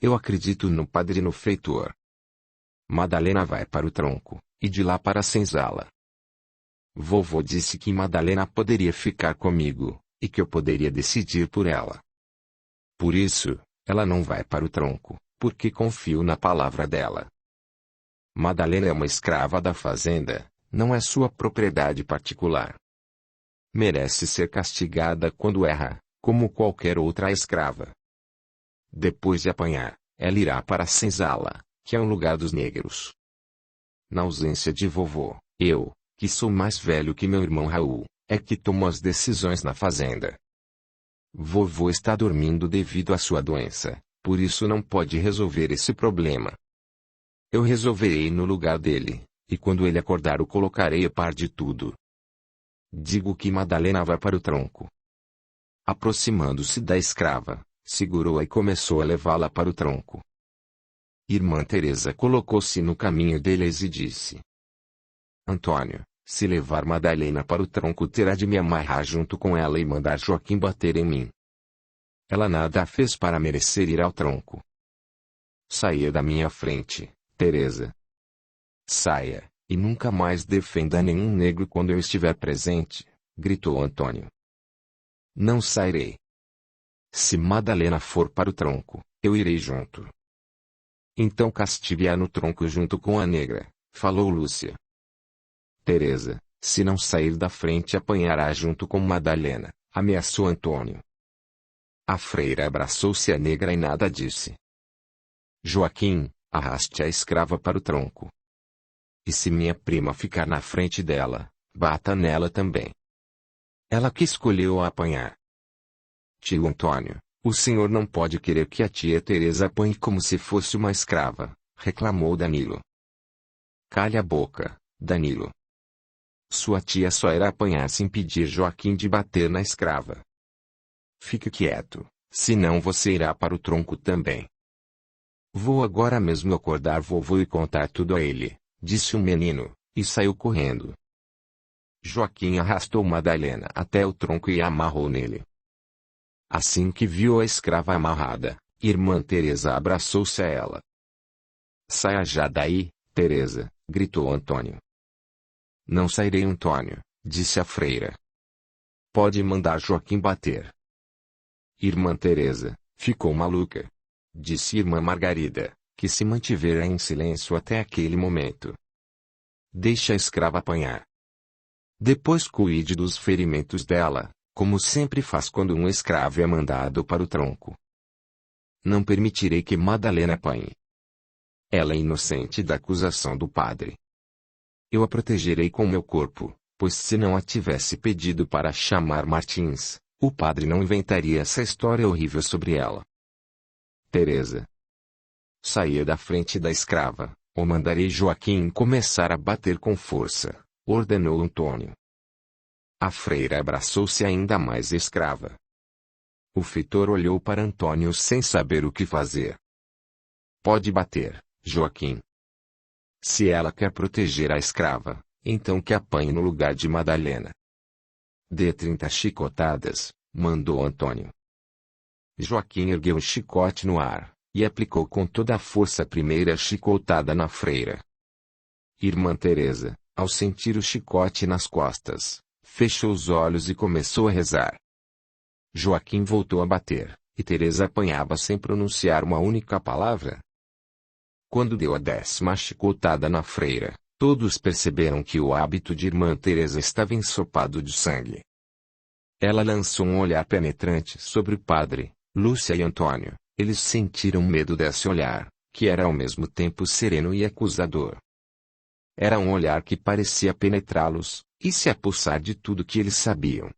Eu acredito no padre e no feitor. Madalena vai para o tronco, e de lá para a senzala. Vovô disse que Madalena poderia ficar comigo, e que eu poderia decidir por ela. Por isso, ela não vai para o tronco, porque confio na palavra dela. Madalena é uma escrava da fazenda, não é sua propriedade particular. Merece ser castigada quando erra, como qualquer outra escrava. Depois de apanhar, ela irá para a senzala, que é um lugar dos negros. Na ausência de vovô, eu, que sou mais velho que meu irmão Raul, é que tomo as decisões na fazenda. Vovô está dormindo devido à sua doença, por isso não pode resolver esse problema. Eu resolverei no lugar dele, e quando ele acordar o colocarei a par de tudo. Digo que Madalena vai para o tronco. Aproximando-se da escrava, segurou-a e começou a levá-la para o tronco. Irmã Teresa colocou-se no caminho deles e disse: Antônio, se levar Madalena para o tronco terá de me amarrar junto com ela e mandar Joaquim bater em mim. Ela nada fez para merecer ir ao tronco. Saia da minha frente, Teresa. Saia, e nunca mais defenda nenhum negro quando eu estiver presente, gritou Antônio. Não sairei. Se Madalena for para o tronco, eu irei junto. Então castigue-a no tronco junto com a negra, falou Lúcia. Teresa, se não sair da frente apanhará junto com Madalena, ameaçou Antônio. A freira abraçou-se à negra e nada disse. Joaquim, arraste a escrava para o tronco. E se minha prima ficar na frente dela, bata nela também. Ela que escolheu apanhar. Tio Antônio, o senhor não pode querer que a tia Teresa apanhe como se fosse uma escrava, reclamou Danilo. Calhe a boca, Danilo. Sua tia só irá apanhar se impedir Joaquim de bater na escrava. Fique quieto, senão você irá para o tronco também. Vou agora mesmo acordar vovô e contar tudo a ele, disse o menino, e saiu correndo. Joaquim arrastou Madalena até o tronco e a amarrou nele. Assim que viu a escrava amarrada, irmã Teresa abraçou-se a ela. Saia já daí, Teresa, gritou Antônio. Não sairei, Antônio, disse a freira. Pode mandar Joaquim bater. Irmã Teresa, ficou maluca, disse irmã Margarida, que se mantivera em silêncio até aquele momento. Deixa a escrava apanhar. Depois cuide dos ferimentos dela, como sempre faz quando um escravo é mandado para o tronco. Não permitirei que Madalena apanhe. Ela é inocente da acusação do padre. Eu a protegerei com meu corpo, pois se não a tivesse pedido para chamar Martins, o padre não inventaria essa história horrível sobre ela. Teresa. saia da frente da escrava, ou mandarei Joaquim começar a bater com força, ordenou Antônio. A freira abraçou-se ainda mais à escrava. O feitor olhou para Antônio sem saber o que fazer. Pode bater, Joaquim. Se ela quer proteger a escrava, então que apanhe no lugar de Madalena. Dê 30 chicotadas, mandou Antônio. Joaquim ergueu o chicote no ar, e aplicou com toda a força a primeira chicotada na freira. Irmã Teresa, ao sentir o chicote nas costas, fechou os olhos e começou a rezar. Joaquim voltou a bater, e Teresa apanhava sem pronunciar uma única palavra. Quando deu a 10ª chicotada na freira, todos perceberam que o hábito de irmã Teresa estava ensopado de sangue. Ela lançou um olhar penetrante sobre o padre, Lúcia e Antônio. Eles sentiram medo desse olhar, que era ao mesmo tempo sereno e acusador. Era um olhar que parecia penetrá-los, e se apossar de tudo que eles sabiam.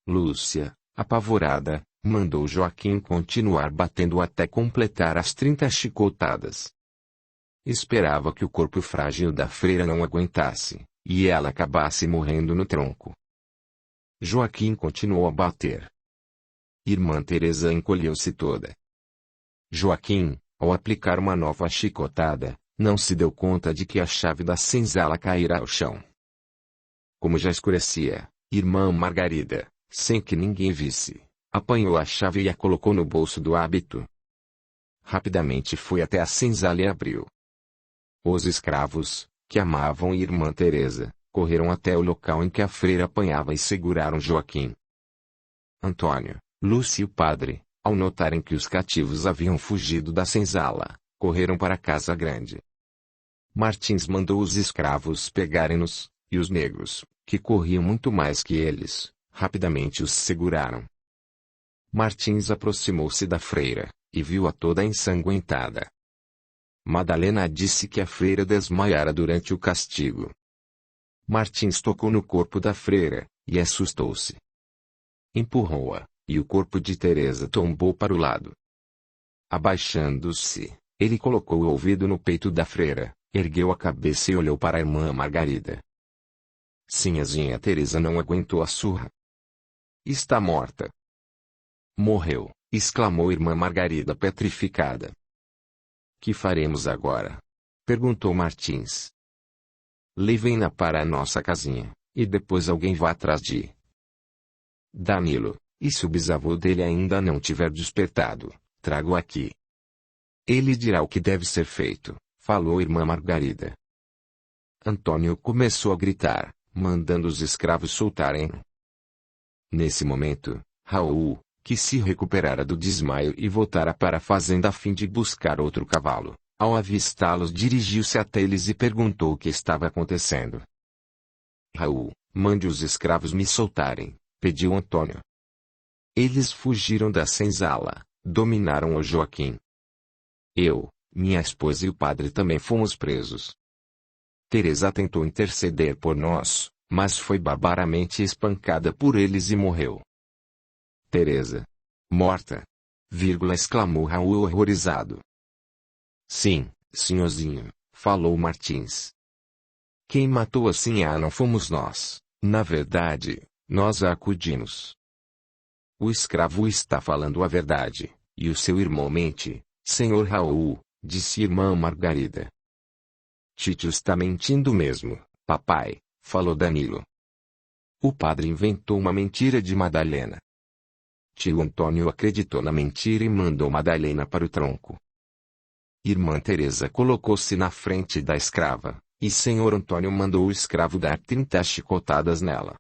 Lúcia, apavorada, mandou Joaquim continuar batendo até completar as 30 chicotadas. Esperava que o corpo frágil da freira não aguentasse, e ela acabasse morrendo no tronco. Joaquim continuou a bater. Irmã Teresa encolheu-se toda. Joaquim, ao aplicar uma nova chicotada, não se deu conta de que a chave da senzala caíra ao chão. Como já escurecia, irmã Margarida, sem que ninguém visse, apanhou a chave e a colocou no bolso do hábito. Rapidamente foi até a senzala e abriu. Os escravos, que amavam irmã Teresa, correram até o local em que a freira apanhava e seguraram Joaquim. Antônio, Lúcia e o padre, ao notarem que os cativos haviam fugido da senzala, correram para a casa grande. Martins mandou os escravos pegarem-nos, e os negros, que corriam muito mais que eles, rapidamente os seguraram. Martins aproximou-se da freira, e viu-a toda ensanguentada. Madalena disse que a freira desmaiara durante o castigo. Martins tocou no corpo da freira, e assustou-se. Empurrou-a, e o corpo de Teresa tombou para o lado. Abaixando-se, ele colocou o ouvido no peito da freira, ergueu a cabeça e olhou para a irmã Margarida. Sinhazinha Teresa não aguentou a surra. Está morta. Morreu, exclamou irmã Margarida petrificada. Que faremos agora? Perguntou Martins. Levem-na para a nossa casinha, e depois alguém vá atrás de Danilo, e se o bisavô dele ainda não tiver despertado, trago aqui. Ele dirá o que deve ser feito, falou irmã Margarida. Antônio começou a gritar, mandando os escravos soltarem-no. Nesse momento, Raul, que se recuperara do desmaio e voltara para a fazenda a fim de buscar outro cavalo, ao avistá-los dirigiu-se até eles e perguntou o que estava acontecendo. Raul, mande os escravos me soltarem, pediu Antônio. Eles fugiram da senzala, dominaram o Joaquim. Eu, minha esposa e o padre também fomos presos. Teresa tentou interceder por nós, mas foi barbaramente espancada por eles e morreu. Teresa. Morta. Exclamou Raul horrorizado. Sim, senhorzinho, falou Martins. Quem matou a sinhá não fomos nós, na verdade, nós a acudimos. O escravo está falando a verdade, e o seu irmão mente, senhor Raul, disse irmã Margarida. Títio está mentindo mesmo, papai, falou Danilo. O padre inventou uma mentira de Madalena. Tio Antônio acreditou na mentira e mandou Madalena para o tronco. Irmã Teresa colocou-se na frente da escrava, e senhor Antônio mandou o escravo dar 30 chicotadas nela.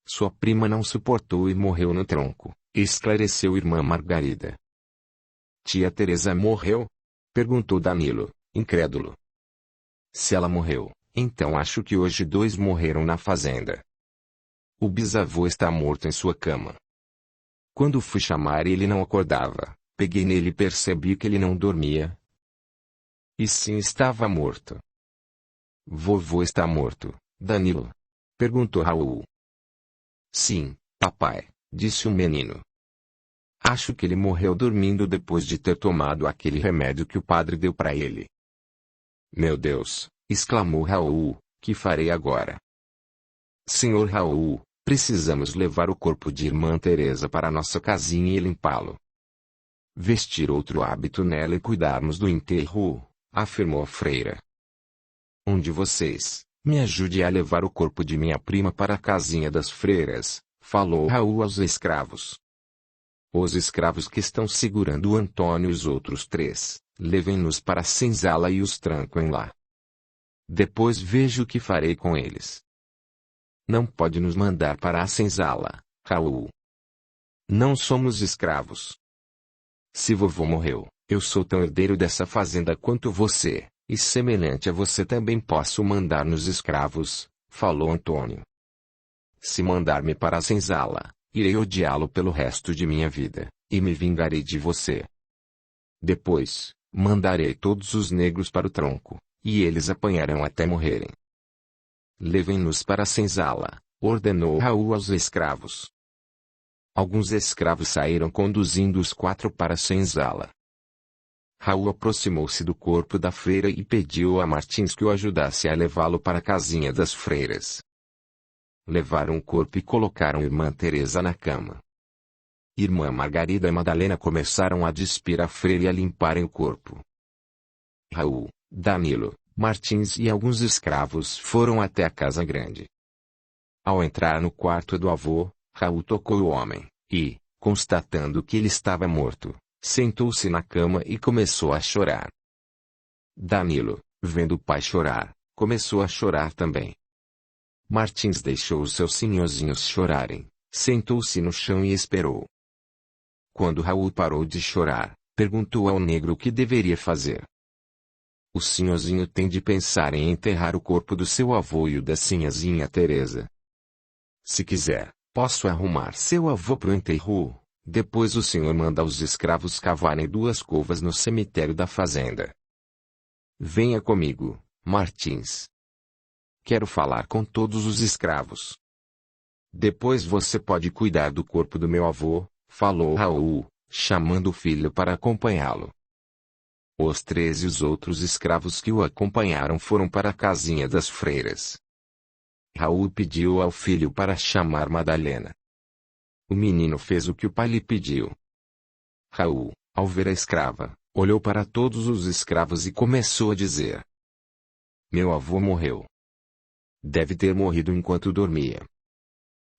Sua prima não suportou e morreu no tronco, esclareceu irmã Margarida. Tia Teresa morreu? Perguntou Danilo, incrédulo. Se ela morreu, então acho que hoje 2 morreram na fazenda. O bisavô está morto em sua cama. Quando fui chamar ele não acordava, peguei nele e percebi que ele não dormia. E sim estava morto. Vovô está morto, Danilo? Perguntou Raul. Sim, papai, disse o menino. Acho que ele morreu dormindo depois de ter tomado aquele remédio que o padre deu para ele. Meu Deus! Exclamou Raul, que farei agora? Senhor Raul, precisamos levar o corpo de irmã Teresa para nossa casinha e limpá-lo. Vestir outro hábito nela e cuidarmos do enterro, afirmou a freira. Um de vocês, me ajude a levar o corpo de minha prima para a casinha das freiras, falou Raul aos escravos. Os escravos que estão segurando o Antônio e os outros 3, levem-nos para a senzala e os tranquem lá. Depois vejo o que farei com eles. Não pode nos mandar para a senzala, Raul. Não somos escravos. Se vovô morreu, eu sou tão herdeiro dessa fazenda quanto você, e semelhante a você também posso mandar nos escravos, falou Antônio. Se mandar-me para a senzala, irei odiá-lo pelo resto de minha vida, e me vingarei de você. Depois, mandarei todos os negros para o tronco, e eles apanharão até morrerem. Levem-nos para a senzala, ordenou Raul aos escravos. Alguns escravos saíram conduzindo os 4 para a senzala. Raul aproximou-se do corpo da freira e pediu a Martins que o ajudasse a levá-lo para a casinha das freiras. Levaram o corpo e colocaram irmã Teresa na cama. Irmã Margarida e Madalena começaram a despir a freira e a limparem o corpo. Raul, Danilo, Martins e alguns escravos foram até a casa grande. Ao entrar no quarto do avô, Raul tocou o homem, e, constatando que ele estava morto, sentou-se na cama e começou a chorar. Danilo, vendo o pai chorar, começou a chorar também. Martins deixou os seus sinhozinhos chorarem, sentou-se no chão e esperou. Quando Raul parou de chorar, perguntou ao negro o que deveria fazer. O sinhozinho tem de pensar em enterrar o corpo do seu avô e o da sinhazinha Teresa. Se quiser, posso arrumar seu avô pro enterro, depois o senhor manda os escravos cavarem 2 covas no cemitério da fazenda. Venha comigo, Martins. Quero falar com todos os escravos. Depois você pode cuidar do corpo do meu avô, falou Raul, chamando o filho para acompanhá-lo. Os 3 e os outros escravos que o acompanharam foram para a casinha das freiras. Raul pediu ao filho para chamar Madalena. O menino fez o que o pai lhe pediu. Raul, ao ver a escrava, olhou para todos os escravos e começou a dizer: Meu avô morreu. Deve ter morrido enquanto dormia.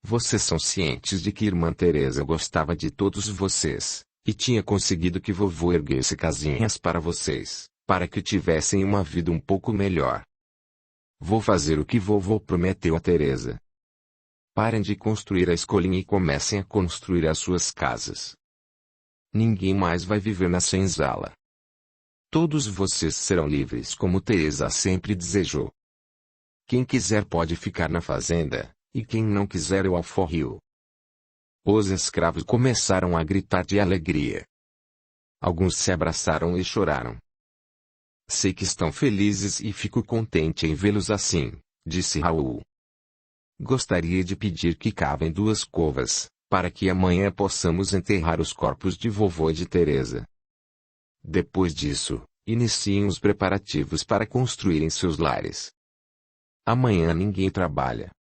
Vocês são cientes de que irmã Teresa gostava de todos vocês, e tinha conseguido que vovô erguesse casinhas para vocês, para que tivessem uma vida um pouco melhor. Vou fazer o que vovô prometeu a Teresa. Parem de construir a escolinha e comecem a construir as suas casas. Ninguém mais vai viver na senzala. Todos vocês serão livres como Teresa sempre desejou. Quem quiser pode ficar na fazenda, e quem não quiser eu alforrio. Os escravos começaram a gritar de alegria. Alguns se abraçaram e choraram. Sei que estão felizes e fico contente em vê-los assim, disse Raul. Gostaria de pedir que cavem 2 covas, para que amanhã possamos enterrar os corpos de vovô e de Teresa. Depois disso, iniciem os preparativos para construírem seus lares. Amanhã ninguém trabalha.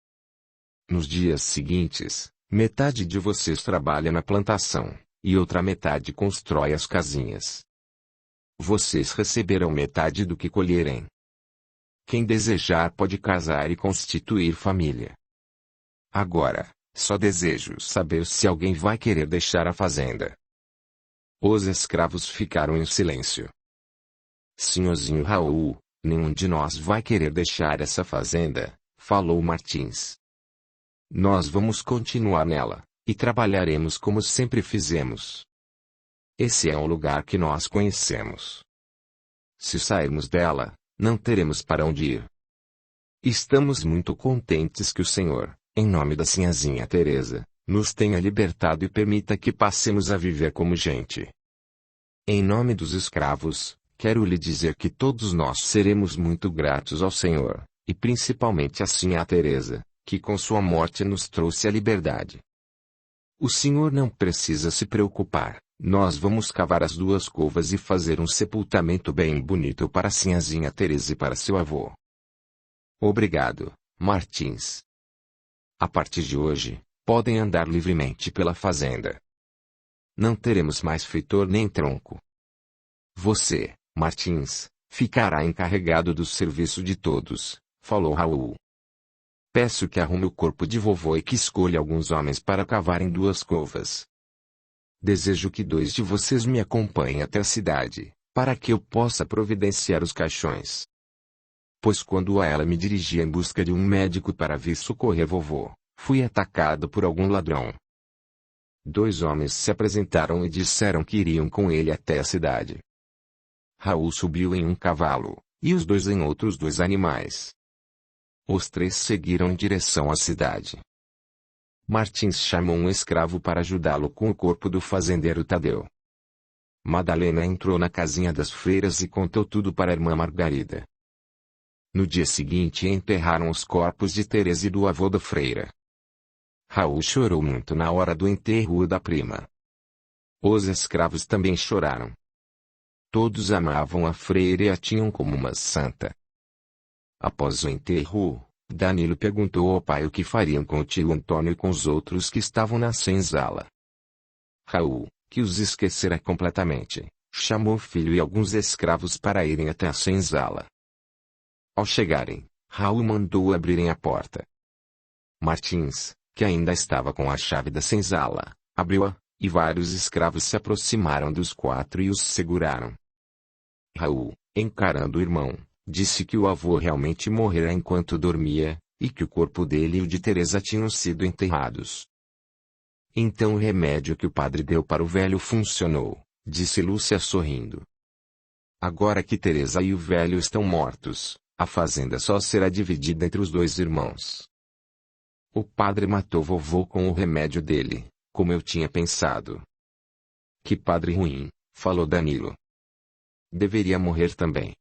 Nos dias seguintes, metade de vocês trabalha na plantação, e outra metade constrói as casinhas. Vocês receberão metade do que colherem. Quem desejar pode casar e constituir família. Agora, só desejo saber se alguém vai querer deixar a fazenda. Os escravos ficaram em silêncio. Senhorzinho Raul, nenhum de nós vai querer deixar essa fazenda, falou Martins. Nós vamos continuar nela, e trabalharemos como sempre fizemos. Esse é um lugar que nós conhecemos. Se sairmos dela, não teremos para onde ir. Estamos muito contentes que o Senhor, em nome da sinhazinha Teresa, nos tenha libertado e permita que passemos a viver como gente. Em nome dos escravos, quero lhe dizer que todos nós seremos muito gratos ao Senhor, e principalmente à sinhá Teresa, que com sua morte nos trouxe a liberdade. O senhor não precisa se preocupar. Nós vamos cavar as 2 covas e fazer um sepultamento bem bonito para sinhazinha Teresa e para seu avô. Obrigado, Martins. A partir de hoje, podem andar livremente pela fazenda. Não teremos mais feitor nem tronco. Você, Martins, ficará encarregado do serviço de todos, falou Raul. Peço que arrume o corpo de vovô e que escolha alguns homens para cavarem 2 covas. Desejo que 2 de vocês me acompanhem até a cidade, para que eu possa providenciar os caixões. Pois quando a ela me dirigia em busca de um médico para vir socorrer vovô, fui atacado por algum ladrão. 2 homens se apresentaram e disseram que iriam com ele até a cidade. Raul subiu em um cavalo, e os 2 em outros 2 animais. Os 3 seguiram em direção à cidade. Martins chamou um escravo para ajudá-lo com o corpo do fazendeiro Tadeu. Madalena entrou na casinha das freiras e contou tudo para a irmã Margarida. No dia seguinte enterraram os corpos de Teresa e do avô da freira. Raul chorou muito na hora do enterro da prima. Os escravos também choraram. Todos amavam a freira e a tinham como uma santa. Após o enterro, Danilo perguntou ao pai o que fariam com o tio Antônio e com os outros que estavam na senzala. Raul, que os esquecera completamente, chamou o filho e alguns escravos para irem até a senzala. Ao chegarem, Raul mandou abrirem a porta. Martins, que ainda estava com a chave da senzala, abriu-a, e vários escravos se aproximaram dos 4 e os seguraram. Raul, encarando o irmão, disse que o avô realmente morrera enquanto dormia, e que o corpo dele e o de Teresa tinham sido enterrados. Então o remédio que o padre deu para o velho funcionou, disse Lúcia sorrindo. Agora que Teresa e o velho estão mortos, a fazenda só será dividida entre os 2 irmãos. O padre matou vovô com o remédio dele, como eu tinha pensado. Que padre ruim, falou Danilo. Deveria morrer também.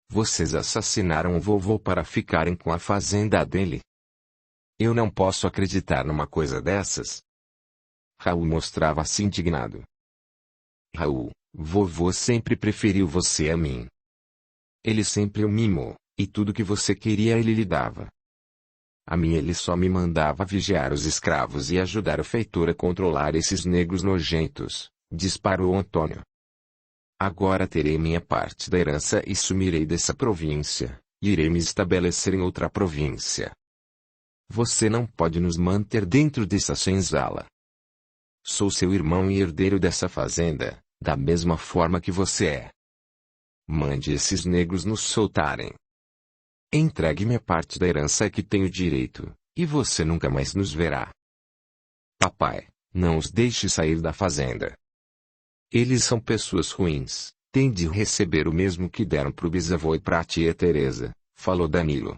Vocês assassinaram o vovô para ficarem com a fazenda dele? Eu não posso acreditar numa coisa dessas. Raul mostrava-se indignado. Raul, vovô sempre preferiu você a mim. Ele sempre o mimou, e tudo que você queria ele lhe dava. A mim ele só me mandava vigiar os escravos e ajudar o feitor a controlar esses negros nojentos, disparou Antônio. Agora terei minha parte da herança e sumirei dessa província, e irei me estabelecer em outra província. Você não pode nos manter dentro dessa senzala. Sou seu irmão e herdeiro dessa fazenda, da mesma forma que você é. Mande esses negros nos soltarem. Entregue-me a parte da herança que tenho direito, e você nunca mais nos verá. Papai, não os deixe sair da fazenda. Eles são pessoas ruins, têm de receber o mesmo que deram pro bisavô e pra tia Teresa, falou Danilo.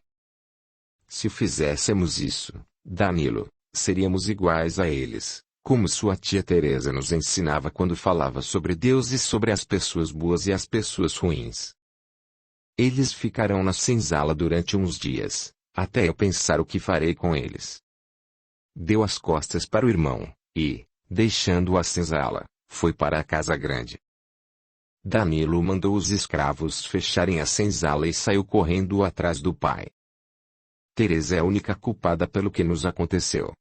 Se fizéssemos isso, Danilo, seríamos iguais a eles, como sua tia Teresa nos ensinava quando falava sobre Deus e sobre as pessoas boas e as pessoas ruins. Eles ficarão na senzala durante uns dias, até eu pensar o que farei com eles. Deu as costas para o irmão, e, deixando a senzala, foi para a casa grande. Danilo mandou os escravos fecharem a senzala e saiu correndo atrás do pai. Teresa é a única culpada pelo que nos aconteceu.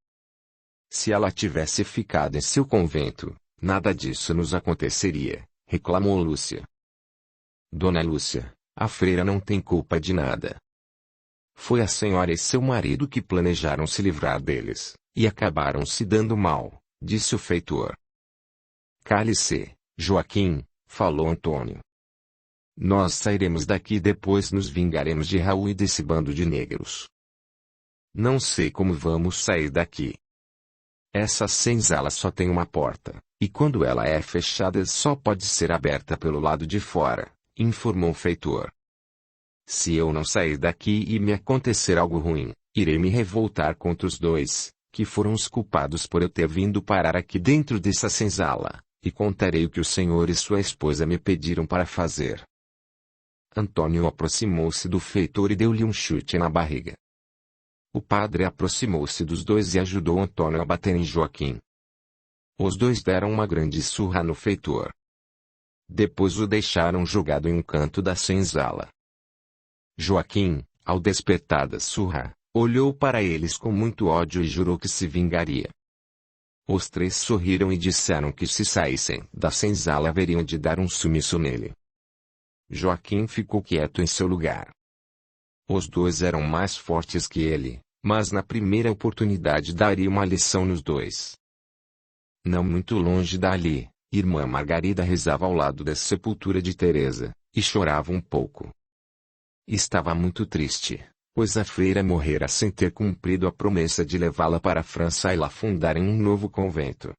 Se ela tivesse ficado em seu convento, nada disso nos aconteceria, reclamou Lúcia. Dona Lúcia, a freira não tem culpa de nada. Foi a senhora e seu marido que planejaram se livrar deles, e acabaram se dando mal, disse o feitor. Cale-se, Joaquim, falou Antônio. Nós sairemos daqui e depois nos vingaremos de Raul e desse bando de negros. Não sei como vamos sair daqui. Essa senzala só tem uma porta, e quando ela é fechada só pode ser aberta pelo lado de fora, informou o feitor. Se eu não sair daqui e me acontecer algo ruim, irei me revoltar contra os 2, que foram os culpados por eu ter vindo parar aqui dentro dessa senzala, e contarei o que o senhor e sua esposa me pediram para fazer. Antônio aproximou-se do feitor e deu-lhe um chute na barriga. O padre aproximou-se dos 2 e ajudou Antônio a bater em Joaquim. Os dois deram uma grande surra no feitor. Depois o deixaram jogado em um canto da senzala. Joaquim, ao despertar da surra, olhou para eles com muito ódio e jurou que se vingaria. Os três sorriram e disseram que se saíssem da senzala haveriam de dar um sumiço nele. Joaquim ficou quieto em seu lugar. Os dois eram mais fortes que ele, mas na primeira oportunidade daria uma lição nos dois. Não muito longe dali, irmã Margarida rezava ao lado da sepultura de Teresa, e chorava um pouco. Estava muito triste, pois a freira morrera sem ter cumprido a promessa de levá-la para a França e lá fundarem um novo convento.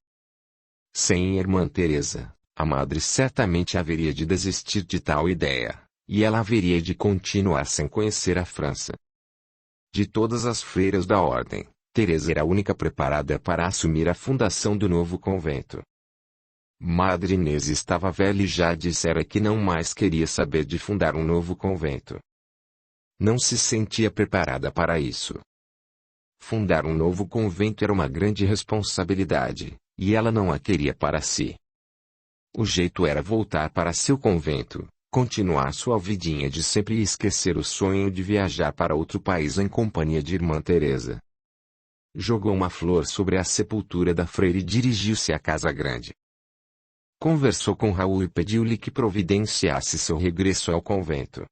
Sem irmã Teresa, a madre certamente haveria de desistir de tal ideia, e ela haveria de continuar sem conhecer a França. De todas as freiras da ordem, Teresa era a única preparada para assumir a fundação do novo convento. Madre Inês estava velha e já dissera que não mais queria saber de fundar um novo convento. Não se sentia preparada para isso. Fundar um novo convento era uma grande responsabilidade, e ela não a queria para si. O jeito era voltar para seu convento, continuar sua vidinha de sempre e esquecer o sonho de viajar para outro país em companhia de irmã Teresa. Jogou uma flor sobre a sepultura da freira e dirigiu-se à casa grande. Conversou com Raul e pediu-lhe que providenciasse seu regresso ao convento.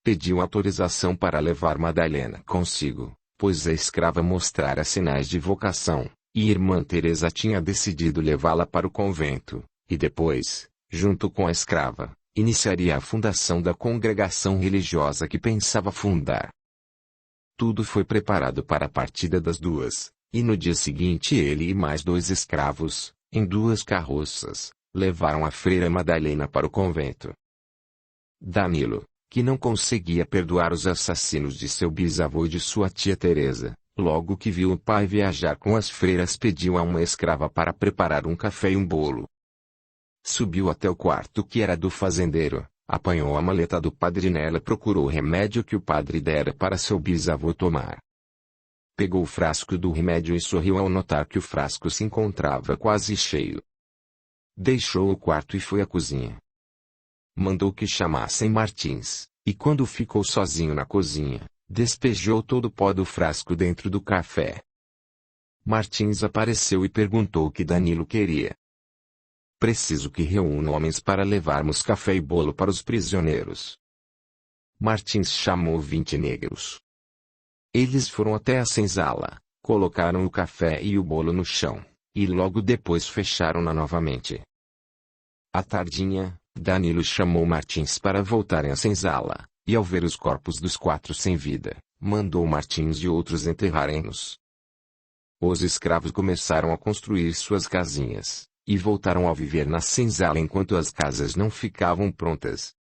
Pediu autorização para levar Madalena consigo, pois a escrava mostrara sinais de vocação, e irmã Teresa tinha decidido levá-la para o convento, e depois, junto com a escrava, iniciaria a fundação da congregação religiosa que pensava fundar. Tudo foi preparado para a partida das duas, e no dia seguinte ele e mais 2 escravos, em 2 carroças, levaram a freira Madalena para o convento. Danilo, que não conseguia perdoar os assassinos de seu bisavô e de sua tia Teresa, logo que viu o pai viajar com as freiras pediu a uma escrava para preparar um café e um bolo. Subiu até o quarto que era do fazendeiro, apanhou a maleta do padre e nela procurou o remédio que o padre dera para seu bisavô tomar. Pegou o frasco do remédio e sorriu ao notar que o frasco se encontrava quase cheio. Deixou o quarto e foi à cozinha. Mandou que chamassem Martins, e quando ficou sozinho na cozinha, despejou todo o pó do frasco dentro do café. Martins apareceu e perguntou o que Danilo queria. Preciso que reúna homens para levarmos café e bolo para os prisioneiros. Martins chamou 20 negros. Eles foram até a senzala, colocaram o café e o bolo no chão, e logo depois fecharam-na novamente. À tardinha, Danilo chamou Martins para voltarem à senzala, e ao ver os corpos dos 4 sem vida, mandou Martins e outros enterrarem-nos. Os escravos começaram a construir suas casinhas, e voltaram a viver na senzala enquanto as casas não ficavam prontas.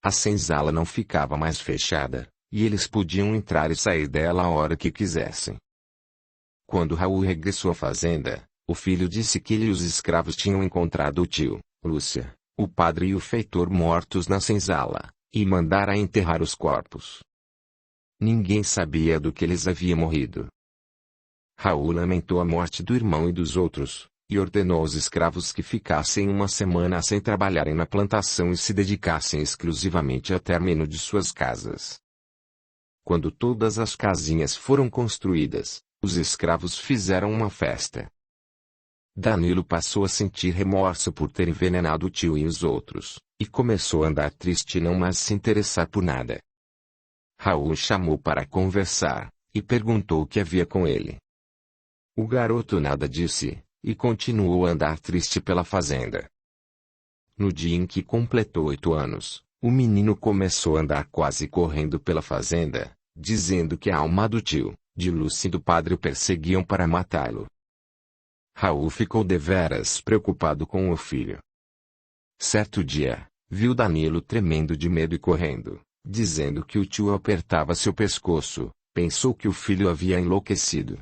A senzala não ficava mais fechada, e eles podiam entrar e sair dela a hora que quisessem. Quando Raul regressou à fazenda, o filho disse que ele e os escravos tinham encontrado o tio, Lúcia, o padre e o feitor mortos na senzala, e mandara enterrar os corpos. Ninguém sabia do que eles haviam morrido. Raul lamentou a morte do irmão e dos outros, e ordenou aos escravos que ficassem uma semana sem trabalharem na plantação e se dedicassem exclusivamente ao término de suas casas. Quando todas as casinhas foram construídas, os escravos fizeram uma festa. Danilo passou a sentir remorso por ter envenenado o tio e os outros, e começou a andar triste e não mais se interessar por nada. Raul chamou para conversar, e perguntou o que havia com ele. O garoto nada disse, e continuou a andar triste pela fazenda. No dia em que completou 8 anos, o menino começou a andar quase correndo pela fazenda, dizendo que a alma do tio, de Lúcia e do padre o perseguiam para matá-lo. Raul ficou deveras preocupado com o filho. Certo dia, viu Danilo tremendo de medo e correndo, dizendo que o tio apertava seu pescoço, pensou que o filho havia enlouquecido.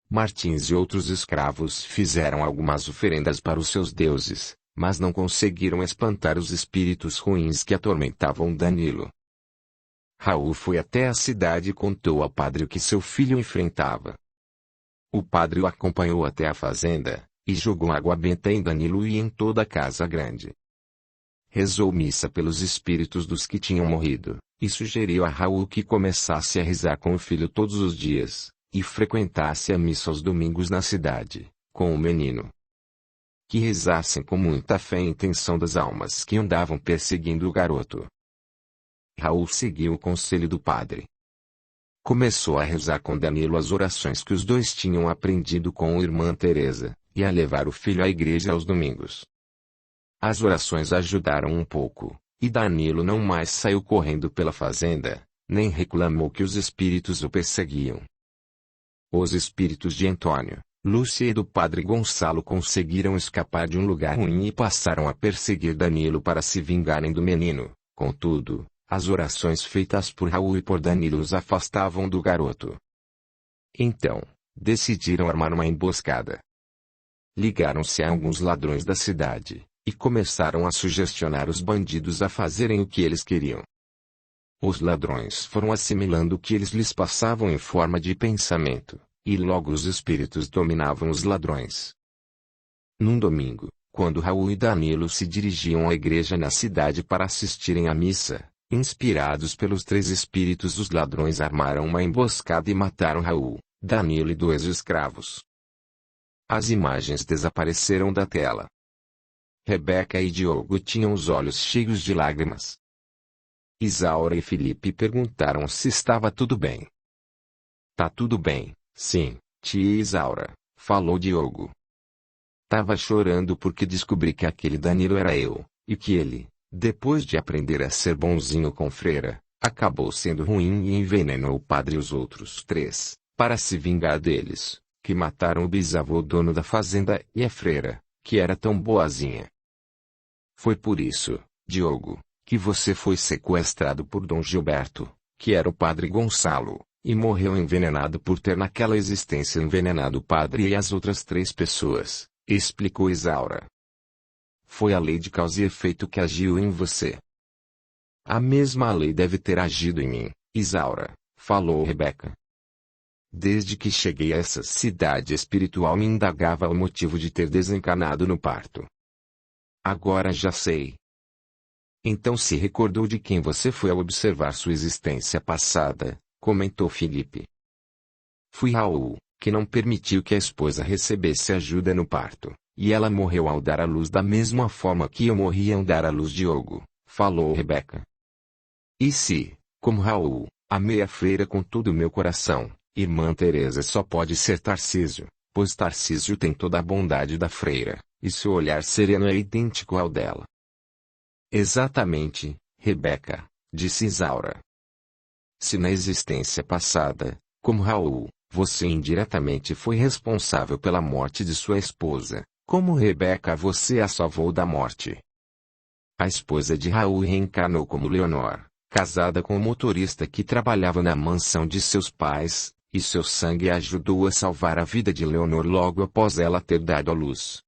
Martins e outros escravos fizeram algumas oferendas para os seus deuses, mas não conseguiram espantar os espíritos ruins que atormentavam Danilo. Raul foi até a cidade e contou ao padre o que seu filho enfrentava. O padre o acompanhou até a fazenda, e jogou água benta em Danilo e em toda a casa grande. Rezou missa pelos espíritos dos que tinham morrido, e sugeriu a Raul que começasse a rezar com o filho todos os dias, e frequentasse a missa aos domingos na cidade, com o menino. Que rezassem com muita fé e intenção das almas que andavam perseguindo o garoto. Raul seguiu o conselho do padre. Começou a rezar com Danilo as orações que os dois tinham aprendido com a irmã Teresa, e a levar o filho à igreja aos domingos. As orações ajudaram um pouco, e Danilo não mais saiu correndo pela fazenda, nem reclamou que os espíritos o perseguiam. Os espíritos de Antônio, Lúcia e do padre Gonçalo conseguiram escapar de um lugar ruim e passaram a perseguir Danilo para se vingarem do menino. Contudo, as orações feitas por Raul e por Danilo os afastavam do garoto. Então, decidiram armar uma emboscada. Ligaram-se a alguns ladrões da cidade, e começaram a sugestionar os bandidos a fazerem o que eles queriam. Os ladrões foram assimilando o que eles lhes passavam em forma de pensamento, e logo os espíritos dominavam os ladrões. Num domingo, quando Raul e Danilo se dirigiam à igreja na cidade para assistirem à missa, inspirados pelos três espíritos, os ladrões armaram uma emboscada e mataram Raul, Danilo e 2 escravos. As imagens desapareceram da tela. Rebeca e Diogo tinham os olhos cheios de lágrimas. Isaura e Felipe perguntaram se estava tudo bem. Tá tudo bem, sim, tia Isaura, falou Diogo. Tava chorando porque descobri que aquele Danilo era eu, e que ele, depois de aprender a ser bonzinho com Freira, acabou sendo ruim e envenenou o padre e os outros 3, para se vingar deles, que mataram o bisavô dono da fazenda e a Freira, que era tão boazinha. Foi por isso, Diogo, que você foi sequestrado por Dom Gilberto, que era o padre Gonçalo, e morreu envenenado por ter naquela existência envenenado o padre e as outras 3 pessoas, explicou Isaura. Foi a lei de causa e efeito que agiu em você. A mesma lei deve ter agido em mim, Isaura, falou Rebeca. Desde que cheguei a essa cidade espiritual me indagava o motivo de ter desencarnado no parto. Agora já sei. Então se recordou de quem você foi ao observar sua existência passada, comentou Felipe. Fui Raul, que não permitiu que a esposa recebesse ajuda no parto, e ela morreu ao dar à luz da mesma forma que eu morri ao dar à luz Diogo, falou Rebeca. E se, como Raul, amei a Freira com todo o meu coração, irmã Teresa só pode ser Tarcísio, pois Tarcísio tem toda a bondade da Freira, e seu olhar sereno é idêntico ao dela. Exatamente, Rebeca, disse Isaura. Se na existência passada, como Raul, você indiretamente foi responsável pela morte de sua esposa, como Rebeca você a salvou da morte. A esposa de Raul reencarnou como Leonor, casada com o motorista que trabalhava na mansão de seus pais, e seu sangue ajudou a salvar a vida de Leonor logo após ela ter dado à luz.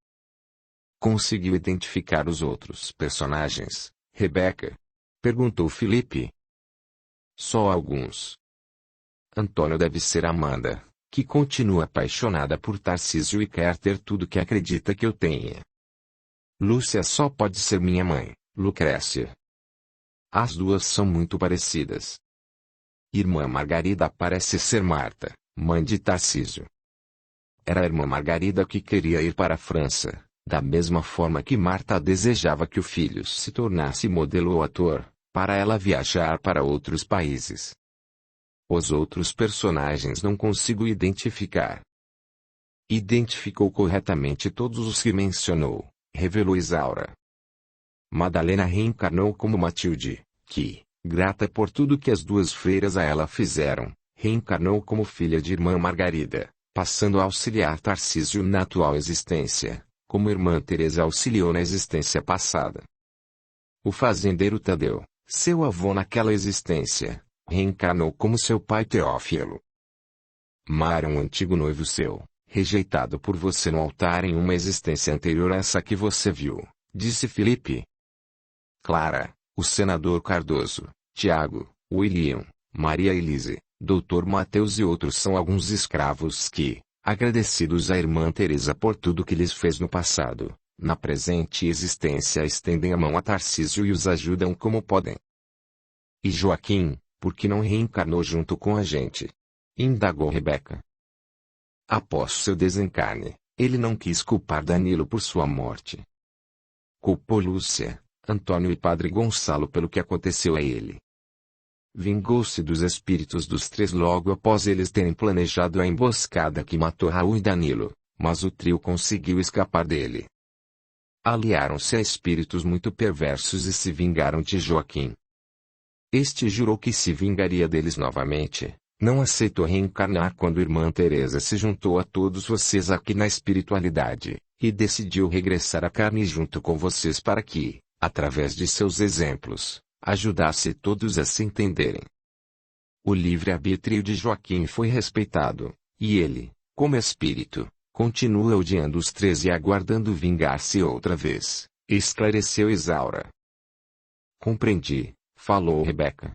Conseguiu identificar os outros personagens, Rebeca? Perguntou Felipe. Só alguns. Antônio deve ser Amanda, que continua apaixonada por Tarcísio e quer ter tudo que acredita que eu tenha. Lúcia só pode ser minha mãe, Lucrécia. As duas são muito parecidas. Irmã Margarida parece ser Marta, mãe de Tarcísio. Era a irmã Margarida que queria ir para a França, da mesma forma que Marta desejava que o filho se tornasse modelo ou ator, para ela viajar para outros países. Os outros personagens não consigo identificar. Identificou corretamente todos os que mencionou, revelou Isaura. Madalena reencarnou como Matilde, que, grata por tudo que as 2 freiras a ela fizeram, reencarnou como filha de irmã Margarida, passando a auxiliar Tarcísio na atual existência, como irmã Teresa auxiliou na existência passada. O fazendeiro Tadeu, seu avô naquela existência, reencarnou como seu pai Teófilo. Mário, um antigo noivo seu, rejeitado por você no altar em uma existência anterior a essa que você viu, disse Felipe. Clara, o senador Cardoso, Tiago, William, Maria Elise, Dr. Mateus e outros são alguns escravos que, Agradecidos à irmã Teresa por tudo que lhes fez no passado, na presente existência estendem a mão a Tarcísio e os ajudam como podem. E Joaquim, por que não reencarnou junto com a gente? Indagou Rebeca. Após seu desencarne, ele não quis culpar Danilo por sua morte. Culpou Lúcia, Antônio e Padre Gonçalo pelo que aconteceu a ele. Vingou-se dos espíritos dos três logo após eles terem planejado a emboscada que matou Raul e Danilo, mas o trio conseguiu escapar dele. Aliaram-se a espíritos muito perversos e se vingaram de Joaquim. Este jurou que se vingaria deles novamente, não aceitou reencarnar quando irmã Teresa se juntou a todos vocês aqui na espiritualidade, e decidiu regressar à carne junto com vocês para que, através de seus exemplos, ajudasse todos a se entenderem. O livre-arbítrio de Joaquim foi respeitado, e ele, como espírito, continua odiando os três e aguardando vingar-se outra vez, esclareceu Isaura. Compreendi, falou Rebeca.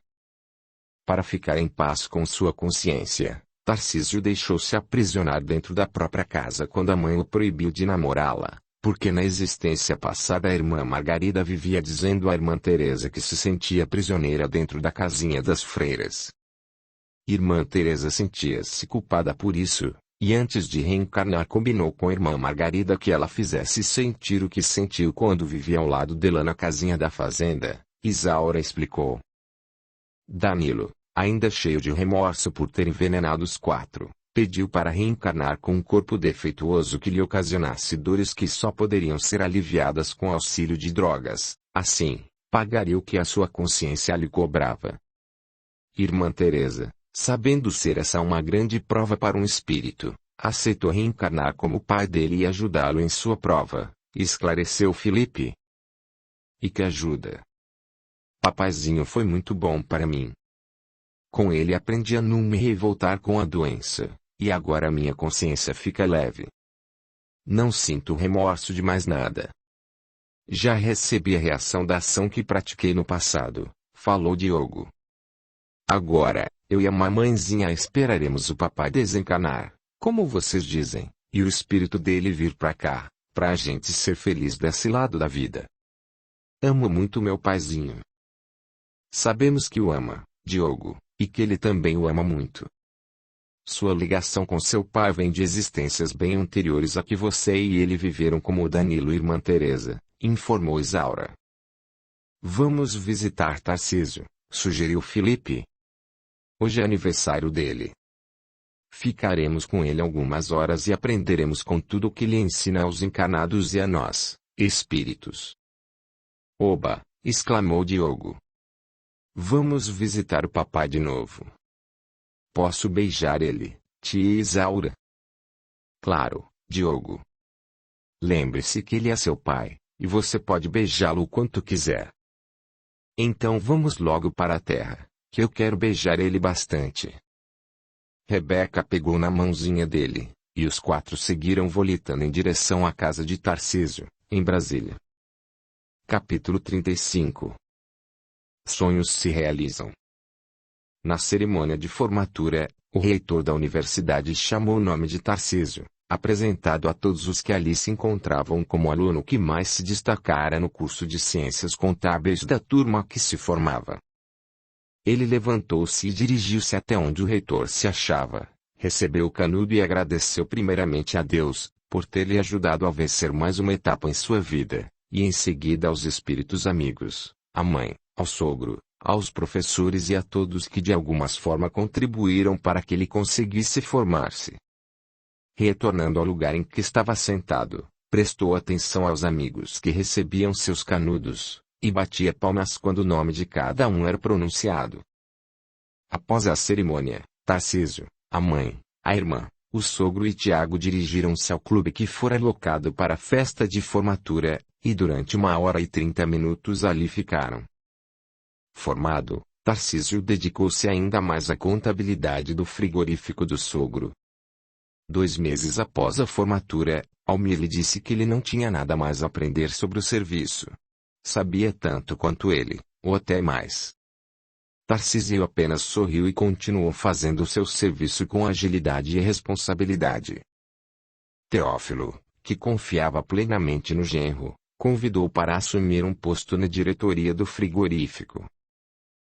Para ficar em paz com sua consciência, Tarcísio deixou-se aprisionar dentro da própria casa quando a mãe o proibiu de namorá-la, porque na existência passada a irmã Margarida vivia dizendo à irmã Teresa que se sentia prisioneira dentro da casinha das freiras. Irmã Teresa sentia-se culpada por isso, e antes de reencarnar combinou com a irmã Margarida que ela fizesse sentir o que sentiu quando vivia ao lado dela na casinha da fazenda. Isaura explicou. Danilo, ainda cheio de remorso por ter envenenado os quatro, pediu para reencarnar com um corpo defeituoso que lhe ocasionasse dores que só poderiam ser aliviadas com auxílio de drogas, assim, pagaria o que a sua consciência lhe cobrava. Irmã Teresa, sabendo ser essa uma grande prova para um espírito, aceitou reencarnar como pai dele e ajudá-lo em sua prova, esclareceu Felipe. E que ajuda? Papaizinho foi muito bom para mim. Com ele aprendi a não me revoltar com a doença, e agora minha consciência fica leve. Não sinto remorso de mais nada. Já recebi a reação da ação que pratiquei no passado, falou Diogo. Agora, eu e a mamãezinha esperaremos o papai desencarnar, como vocês dizem, e o espírito dele vir pra cá, pra a gente ser feliz desse lado da vida. Amo muito meu paizinho. Sabemos que o ama, Diogo, e que ele também o ama muito. Sua ligação com seu pai vem de existências bem anteriores a que você e ele viveram como Danilo e irmã Teresa, informou Isaura. Vamos visitar Tarcísio, sugeriu Felipe. Hoje é aniversário dele. Ficaremos com ele algumas horas e aprenderemos com tudo o que lhe ensina aos encarnados e a nós, espíritos. Oba! Exclamou Diogo. Vamos visitar o papai de novo. Posso beijar ele, tia Isaura? Claro, Diogo. Lembre-se que ele é seu pai, e você pode beijá-lo o quanto quiser. Então vamos logo para a terra, que eu quero beijar ele bastante. Rebeca pegou na mãozinha dele, e os quatro seguiram volitando em direção à casa de Tarcísio, em Brasília. Capítulo 35. Sonhos se realizam. Na cerimônia de formatura, o reitor da universidade chamou o nome de Tarcísio, apresentado a todos os que ali se encontravam como aluno que mais se destacara no curso de Ciências Contábeis da turma que se formava. Ele levantou-se e dirigiu-se até onde o reitor se achava, recebeu o canudo e agradeceu primeiramente a Deus, por ter lhe ajudado a vencer mais uma etapa em sua vida, e em seguida aos espíritos amigos, à mãe, ao sogro, aos professores e a todos que de alguma forma contribuíram para que ele conseguisse formar-se. Retornando ao lugar em que estava sentado, prestou atenção aos amigos que recebiam seus canudos, e batia palmas quando o nome de cada um era pronunciado. Após a cerimônia, Tarcísio, a mãe, a irmã, o sogro e Tiago dirigiram-se ao clube que fora alocado para a festa de formatura, e durante 1h30 ali ficaram. Formado, Tarcísio dedicou-se ainda mais à contabilidade do frigorífico do sogro. 2 meses após a formatura, Almir lhe disse que ele não tinha nada mais a aprender sobre o serviço. Sabia tanto quanto ele, ou até mais. Tarcísio apenas sorriu e continuou fazendo seu serviço com agilidade e responsabilidade. Teófilo, que confiava plenamente no genro, convidou para assumir um posto na diretoria do frigorífico.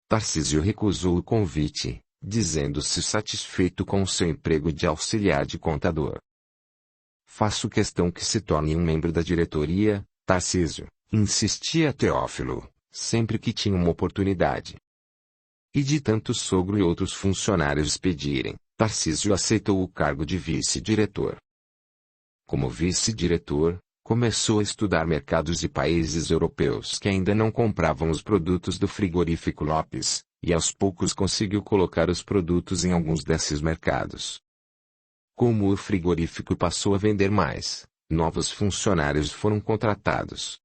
Tarcísio recusou o convite, dizendo-se satisfeito com o seu emprego de auxiliar de contador. Faço questão que se torne um membro da diretoria, Tarcísio, insistia Teófilo, sempre que tinha uma oportunidade. E de tanto o sogro e outros funcionários pedirem, Tarcísio aceitou o cargo de vice-diretor. Como vice-diretor, começou a estudar mercados e países europeus que ainda não compravam os produtos do frigorífico Lopes, e aos poucos conseguiu colocar os produtos em alguns desses mercados. Como o frigorífico passou a vender mais, novos funcionários foram contratados.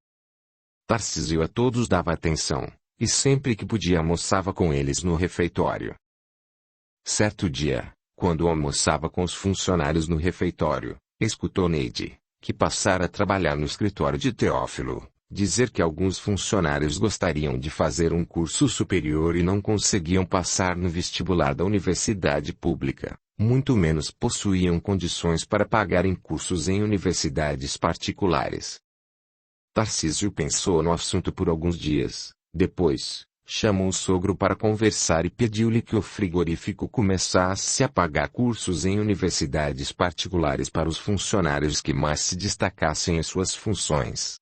Tarcísio a todos dava atenção, e sempre que podia almoçava com eles no refeitório. Certo dia, quando almoçava com os funcionários no refeitório, escutou Neide, que passara a trabalhar no escritório de Teófilo, dizer que alguns funcionários gostariam de fazer um curso superior e não conseguiam passar no vestibular da universidade pública, muito menos possuíam condições para pagarem cursos em universidades particulares. Tarcísio pensou no assunto por alguns dias, depois, chamou o sogro para conversar e pediu-lhe que o frigorífico começasse a pagar cursos em universidades particulares para os funcionários que mais se destacassem em suas funções.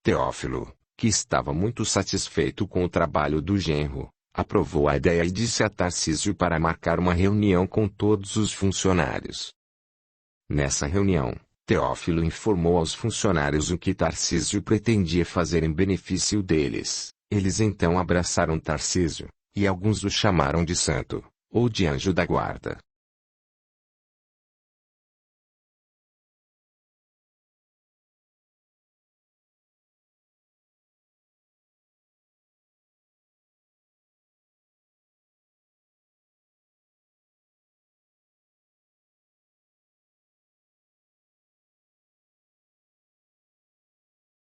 Teófilo, que estava muito satisfeito com o trabalho do genro, aprovou a ideia e disse a Tarcísio para marcar uma reunião com todos os funcionários. Nessa reunião, Teófilo informou aos funcionários o que Tarcísio pretendia fazer em benefício deles. Eles então abraçaram Tarcísio, e alguns o chamaram de santo, ou de anjo da guarda.